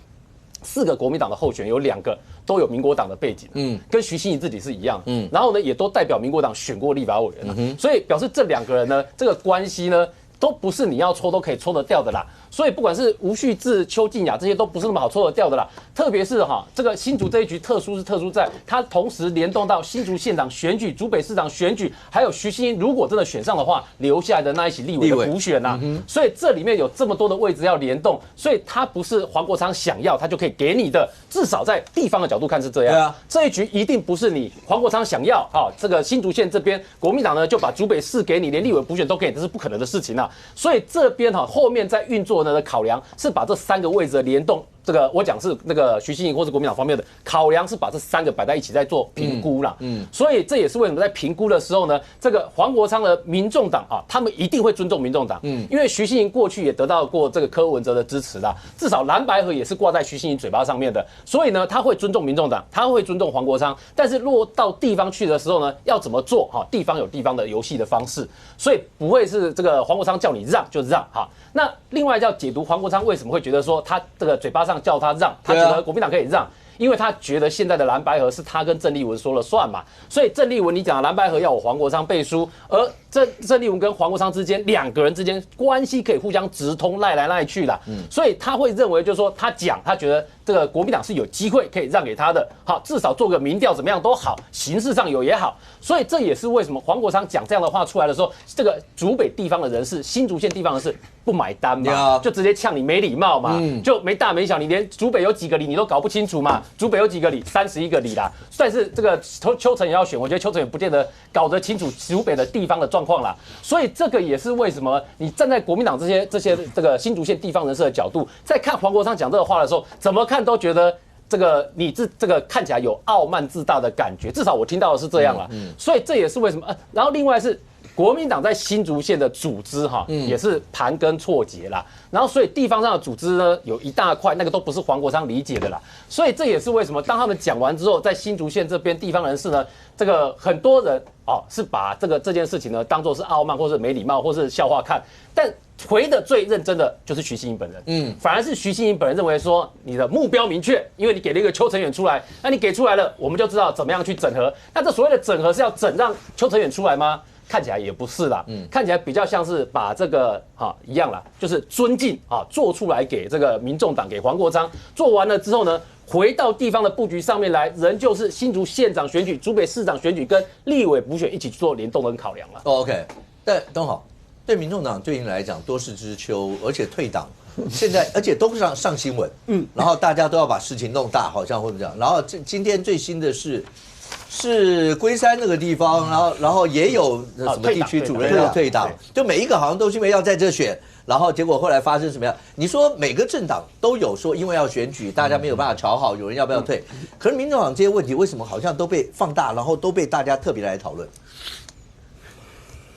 4个国民党的候选人有2个都有民国党的背景，跟徐熙莹自己是一样，然后呢也都代表民国党选过立法委员，所以表示这2个人呢，这个关系呢都不是你要抽都可以抽得掉的啦。所以不管是吴旭智、邱静雅这些都不是那么好抽得掉的啦。特别是这个新竹这一局特殊在它同时联动到新竹县长选举、竹北市长选举，还有徐熙莹如果真的选上的话，留下来的那一席立委的补选啊。所以这里面有这么多的位置要联动，所以它不是黄国昌想要他就可以给你的，至少在地方的角度看是这样。对啊，这一局一定不是你黄国昌想要这个新竹县这边国民党呢就把竹北市给你，连立委补选都给你，这是不可能的事情啊。所以这边后面在运作的考量是把这3个位置的联动，这个我讲是那个徐熙莹或是国民党方面的考量是把这3个摆在一起在做评估啦。所以这也是为什么在评估的时候呢，这个黄国昌的民众党他们一定会尊重民众党，因为徐熙莹过去也得到过这个柯文哲的支持啦，至少蓝白合也是挂在徐熙莹嘴巴上面的，所以呢他会尊重民众党，他会尊重黄国昌，但是落到地方去的时候呢，要怎么做地方有地方的游戏的方式，所以不会是这个黄国昌叫你让就让那另外要解读黄国昌为什么会觉得说他这个嘴巴上叫他让，他觉得国民党可以让，因为他觉得现在的蓝白合是他跟郑丽文说了算嘛，所以郑丽文你讲的蓝白合要我黄国昌背书，而郑丽文跟黄国昌之间2个人之间关系可以互相直通赖来赖去啦，所以他会认为就是说他觉得这个国民党是有机会可以让给他的，好，至少做个民调怎么样都好，形式上有也好，所以这也是为什么黄国昌讲这样的话出来的时候，这个竹北地方的人士、新竹县地方人士不买单嘛，就直接呛你没礼貌嘛，就没大没小，你连竹北有几个里你都搞不清楚嘛，竹北有几个里，31个里啦，但是这个邱成也要选，我觉得邱成也不见得搞得清楚竹北的地方的状况啦，所以这个也是为什么你站在国民党这些这个新竹县地方人士的角度，在看黄国昌讲这个话的时候，怎么看都觉得这个你这个看起来有傲慢自大的感觉，至少我听到的是这样啦，所以这也是为什么然后另外是国民党在新竹县的组织也是盘根错节啦，然后所以地方上的组织呢有一大块那个都不是黄国昌理解的啦，所以这也是为什么当他们讲完之后，在新竹县这边地方人士呢，这个很多人是把这件事情呢当作是傲慢或是没礼貌或是笑话看，但回的最认真的就是徐熙莹本人，反而是徐熙莹本人认为说你的目标明确，因为你给了一个邱成远出来，那你给出来了，我们就知道怎么样去整合。那这所谓的整合是要整让邱成远出来吗？看起来也不是啦，看起来比较像是把这个一样啦，就是尊敬做出来给这个民众党给黄国昌，做完了之后呢，回到地方的布局上面来，仍旧是新竹县长选举、竹北市长选举跟立委补选一起做联动跟考量了。OK， 但都好，对民众党最近来讲多事之秋，而且退党，现在而且都上新闻，然后大家都要把事情弄大，好像会这样。然后今天最新的是龟山那个地方，然后也有什么地区主任要退党，就每一个好像都是因为要在这选，然后结果后来发生什么样？你说每个政党都有说因为要选举，大家没有办法瞧好，有人要不要退？可是民众党这些问题为什么好像都被放大，然后都被大家特别来讨论？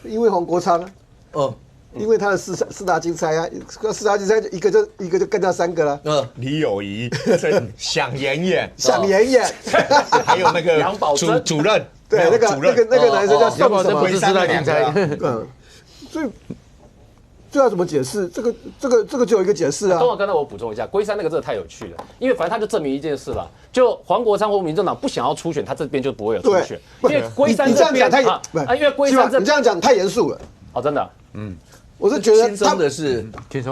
因为黄国昌因为他的四大金钗四大金钗一个就干掉3个了。李友仪、想妍妍，还有那个主任，对，那个男生叫宋什么？不是四大金钗。所以这要怎么解释？这个只有一个解释啊。刚才我补充一下，龟山那个真的太有趣了，因为反正他就证明一件事了，就黄国昌或民众党不想要初选，他这边就不会有初选，因为龟山这边因为龟山你这样讲太严肃了。真的。我是觉得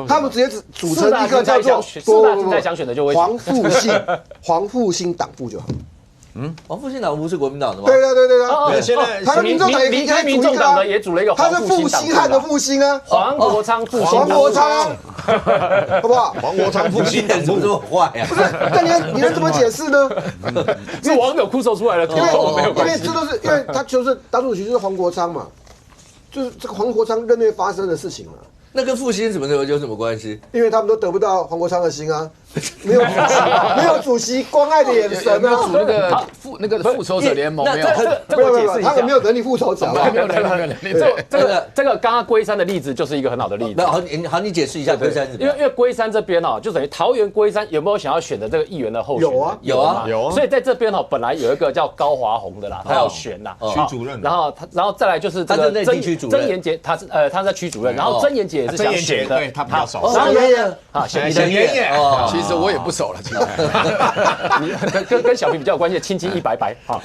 他们直接组成一个叫做四大金钗想选的就会黄复兴党部就好。黄复兴党不是国民党的吗？对，现在他们民众党也离开民众党的也组了一个他是复兴汉的复兴啊，黄国昌复兴，黄国昌，好不好？黄国昌复兴党怎么这么坏呀？不是，那你能怎么解释呢？是网友哭手出来了，因为这都是因为他就是党主席就是黄国昌嘛。就是这个黄国昌任内发生的事情嘛，那跟复兴什么的有什么关系？因为他们都得不到黄国昌的心啊，没有主席，没有主席关爱的眼神啊。没有组那个复仇者联盟没有？这个我解释一下，他们没有能力复仇者，没有能力。这个刚刚龟山的例子就是一个很好的例子。好，你解释一下龟山怎么样？因为龟山这边哦，就等于桃园龟山有没有想要选的这个议员的候选人？有啊。所以在这边哦，本来有一个叫高华宏的啦，他要选啦，区主任。然后再来就是这个曾妍杰，他在区主任，然后曾妍杰也是想选的，对他比较熟。沈爷爷啊，你的爷爷其实我也不熟了，跟小平比较有关系，青青一白白啊。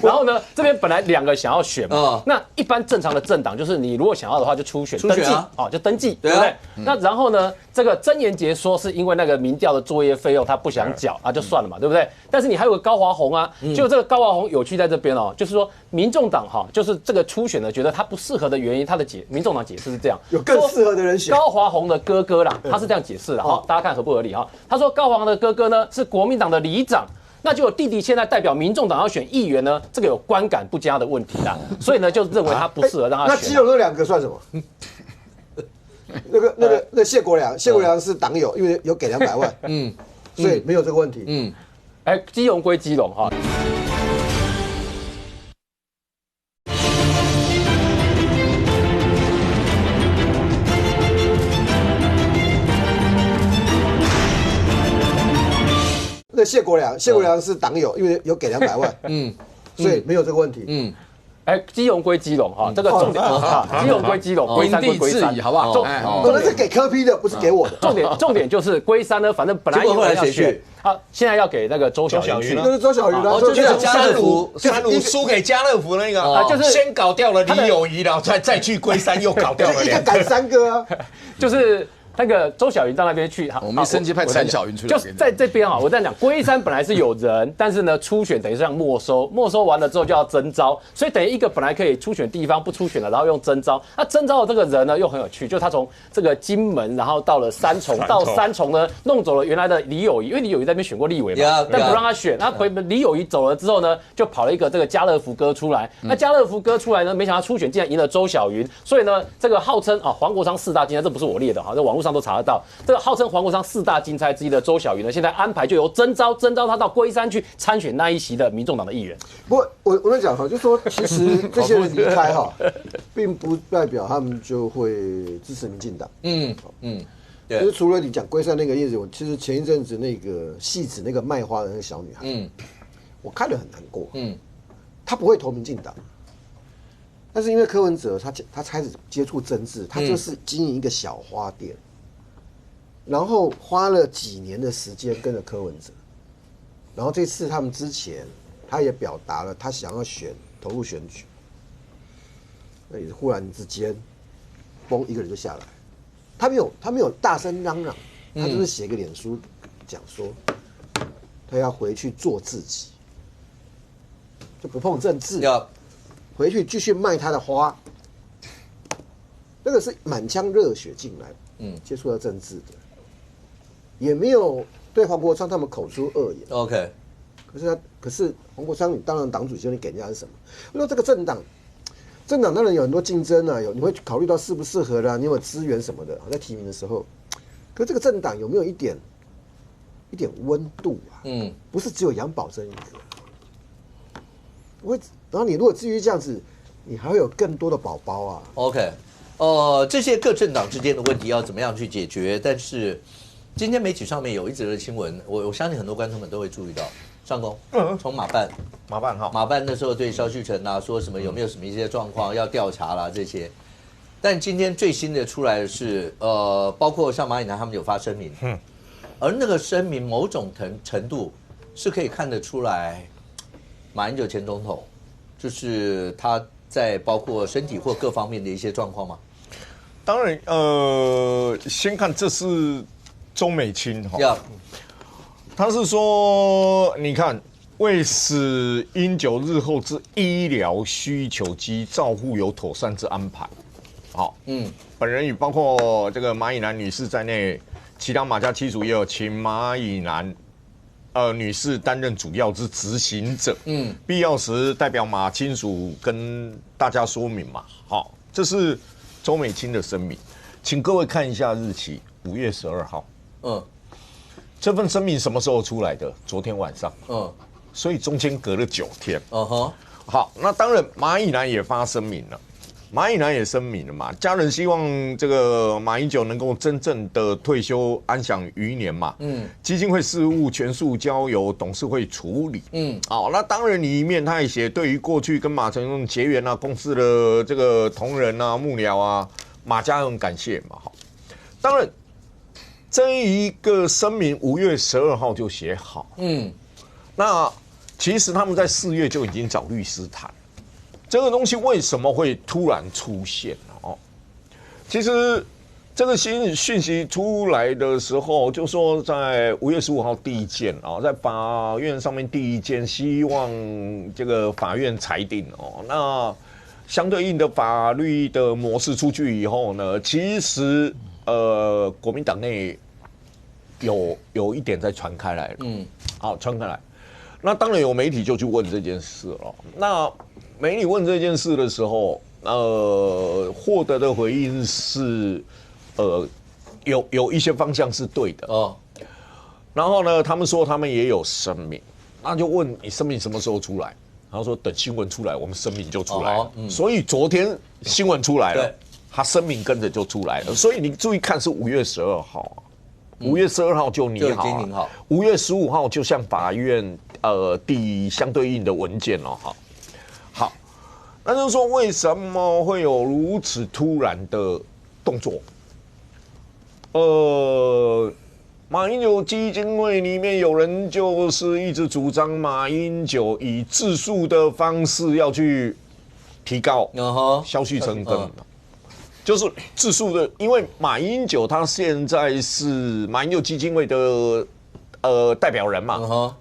然后呢，这边本来2个想要选嘛，那一般正常的政党就是你如果想要的话就登记啊，就登记，对不对？那然后呢，这个曾妍杰说是因为那个民调的作业费用他不想缴啊，就算了嘛，对不对？但是你还有个高华宏啊，就这个高华宏有趣在这边哦，就是说民众党哈，就是这个初选的觉得他不适合的原因，民众党解释是这样，有更适合的人选。高华宏的哥哥啦，他是这样解释的哈，大家看合不合理哈？他说高华宏的哥哥呢是国民党的里长。那就有弟弟现在代表民众党要选议员呢，这个有观感不佳的问题啦，所以呢就认为他不适合让他选。那基隆那2个算什么？那谢国良是党友，因为有给200万，所以没有这个问题。基隆归基隆哈。那谢国良是党友，因为有给200万，所以没有这个问题。基隆归基隆哈，这个重点基隆归基隆，龟山归龟山，好不好？重点是给柯 P 的，不是给我的。重点就是龟山呢，反正本来有人要选，现在要给那个周小云去，就是周小云啊，就是三鲁输给家乐福那个，就是先搞掉了李友仪，然后再去龟山又搞掉了，一个赶3个啊，就是。那个周小云到那边去，我们升级派陈小云出来，就是在这边啊。我在讲龟山本来是有人，但是呢初选等于是让没收完了之后就要征召，所以等于一个本来可以初选地方不初选了，然后用征召。那征召的这个人呢又很有趣，就他从这个金门，然后到了三重，到三重呢弄走了原来的李友仪，因为李友仪在那边选过立委嘛，但不让他选。那李友仪走了之后呢，就跑了一个这个家乐福哥出来。那家乐福哥出来呢，没想到初选竟然赢了周小云，所以呢这个号称黄国昌4大金钗，这不是我列的哈，这网络上都查得到。这个号称黄国昌4大金钗之一的周小云呢，现在安排就由征召他到龟山去参选那一席的民众党的议员。不过我跟你讲哈，就说其实这些人离开哈，并不代表他们就会支持民进党。对。就是除了你讲龟山那个例子，我其实前一阵子那个戏子那个卖花的那个小女孩，我看得很难过。她不会投民进党。但是因为柯文哲他开始接触政治，他就是经营一个小花店，然后花了几年的时间跟着柯文哲，然后这次他们之前他也表达了他想要投入选举，那也是忽然之间，嘣一个人就下来，他没有大声嚷嚷，他就是写个脸书讲说，他要回去做自己，就不碰政治。回去继续卖他的花，那个是满腔热血进来，接触到政治的，也没有对黄国昌他们口出恶言。OK， 可是黄国昌，你当然党主席，你给人家是什么？我说这个政党当然有很多竞争啊，你会考虑到适不适合啦，你有没有资源什么的，在提名的时候，可是这个政党有没有一点温度啊？不是只有杨宝珍一个。然后你如果至于这样子，你还会有更多的宝宝啊。OK， 这些各政党之间的问题要怎么样去解决？但是今天媒体上面有一则的新闻，我相信很多观众们都会注意到。上公，从马办那时候对萧旭晨啊说什么有没有什么一些状况要调查啦这些，但今天最新的出来的是包括像马以南他们有发声明，而那个声明某种程度是可以看得出来。马英九前总统，就是他在包括身体或各方面的一些状况吗？当然，先看这是周美青哈，他是说，你看为使英九日后之医疗需求及照护有妥善之安排，好，本人与包括这个马以南女士在内，其他马家亲属也有请马以南。女士担任主要之执行者，必要时代表马亲属跟大家说明嘛。好，这是周美青的声明，请各位看一下日期，5月12号。这份声明什么时候出来的？昨天晚上。所以中间隔了9天。好，那当然马以南也发声明了。马以南也声明了嘛，家人希望这个马英九能够真正的退休安享余年嘛。基金会事务全数交由董事会处理。好，那当然里面他也写，对于过去跟马成功结缘啊、公司的这个同仁啊、幕僚啊，马家很感谢嘛。好，当然这一个声明5月12号就写好。那其实他们在4月就已经找律师谈。这个东西为什么会突然出现哦？其实这个新讯息出来的时候，就说在5月15号第一件啊，在法院上面第一件，希望这个法院裁定哦。那相对应的法律的模式出去以后呢，其实国民党内有一点在传开来了。好，传开来。那当然有媒体就去问这件事了。那媒体问这件事的时候，获得的回应是，有一些方向是对的哦。然后呢，他们说他们也有声明，那就问你声明什么时候出来？他说等新闻出来，我们声明就出来了。所以昨天新闻出来了，他声明跟着就出来了。所以你注意看，是5月12号，5月12号就拟好，5月15号就向法院递相对应的文件了哈。好，那就是说为什么会有如此突然的动作？马英九基金会里面有人就是一直主张马英九以自诉的方式要去提告，消息成根。就是自诉的，因为马英九他现在是马英九基金会的代表人嘛。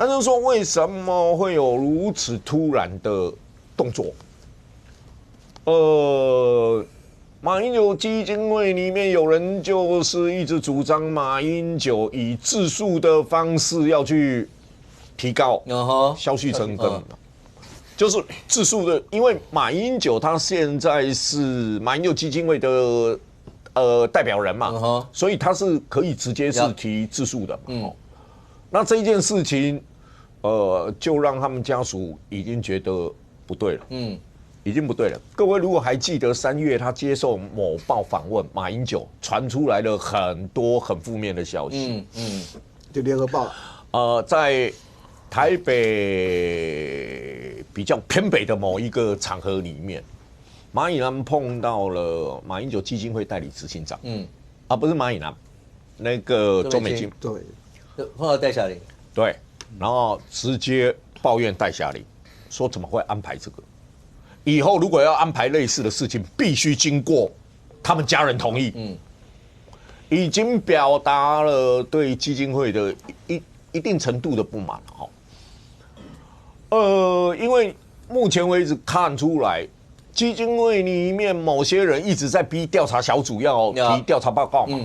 那就是说，为什么会有如此突然的动作？马英九基金会里面有人就是一直主张马英九以自诉的方式要去提告，消息成根。就是自诉的，因为马英九他现在是马英九基金会的代表人嘛，所以他是可以直接是提自诉的。那这一件事情，就让他们家属已经觉得不对了。已经不对了。各位如果还记得3月他接受某报访问，马英九传出来了很多很负面的消息。就联合报在台北比较偏北的某一个场合里面，马以南碰到了马英九基金会代理执行长。不是马以南，那个周美青。对，碰到戴霞玲。对，然后直接抱怨戴霞玲，说怎么会安排这个？以後如果要安排类似的事情，必须经过他们家人同意。已经表达了对基金会的一定程度的不满。因为目前为止看出来，基金会里面某些人一直在逼调查小组要提调查报告嘛。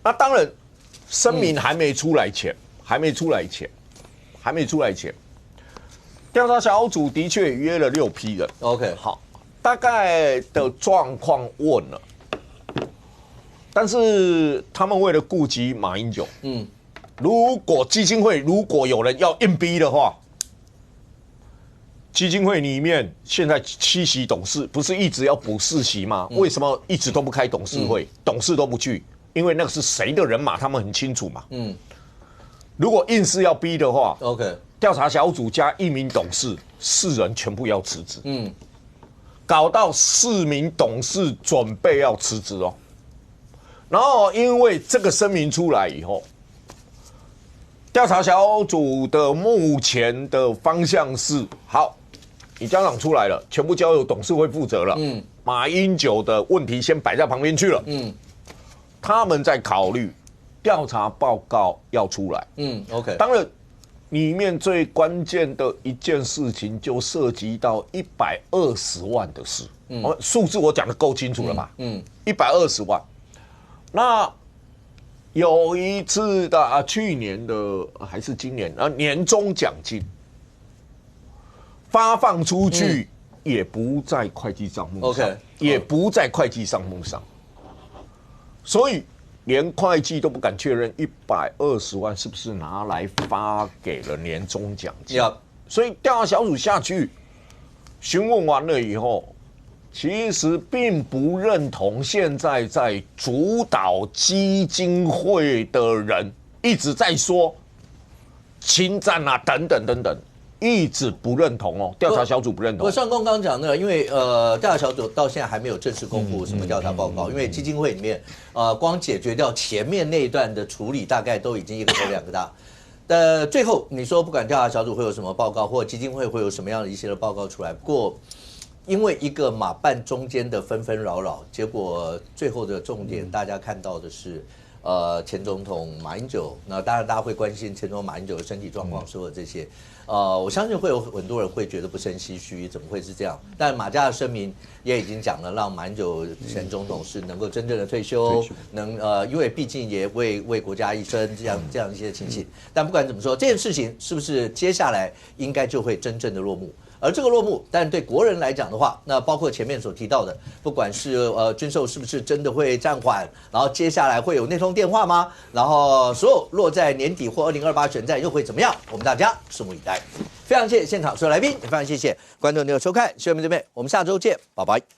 那当然，声明还没出来前，调查小组的确约了6批人。OK， 好，大概的状况问了，但是他们为了顾及马英九，如果基金会如果有人要硬逼的话，基金会里面现在7席董事不是一直要补4席吗？为什么一直都不开董事会，董事都不去？因为那个是谁的人马，他们很清楚嘛。如果硬是要逼的话 ，OK。调查小组加1名董事，4人全部要辞职。搞到4名董事准备要辞职哦。然后因为这个声明出来以后，调查小组的目前的方向是：好，你家长出来了，全部交由董事会负责了。马英九的问题先摆在旁边去了。他们在考虑调查报告要出来。OK。当然。里面最关键的一件事情就涉及到120万的事，数字我讲的够清楚了吧？120万，那有一次的去年的还是今年年终奖金发放出去，也不在会计账目上，也不在会计账目上，所以连会计都不敢确认120万是不是拿来发给了年终奖金。所以调查小组下去询问完了以后，其实并不认同现在在主导基金会的人一直在说侵占啊等等等等，一直不认同哦。调查小组不认同。我上公刚讲的，因为调查小组到现在还没有正式公布什么调查报告，因为基金会里面光解决掉前面那一段的处理，大概都已经一个头两个大。最后你说不管调查小组会有什么报告，或基金会会有什么样的一些的报告出来，不过因为一个马办中间的纷纷扰扰，结果最后的重点大家看到的是，前总统马英九，那当然大家会关心前总统马英九的身体状况，所有这些，我相信会有很多人会觉得不胜唏嘘，怎么会是这样？但马家的声明也已经讲了，让马英九前总统是能够真正的退休，因为毕竟也为国家一生这样一些情形。但不管怎么说，这件事情是不是接下来应该就会真正的落幕？而这个落幕，但对国人来讲的话，那包括前面所提到的，不管是军售是不是真的会暂缓，然后接下来会有那通电话吗？然后所有落在年底或2028选战又会怎么样？我们大家拭目以待。非常谢谢现场所有来宾，也非常谢谢观众朋友收看，谢谢我们这边，我们下周见，拜拜。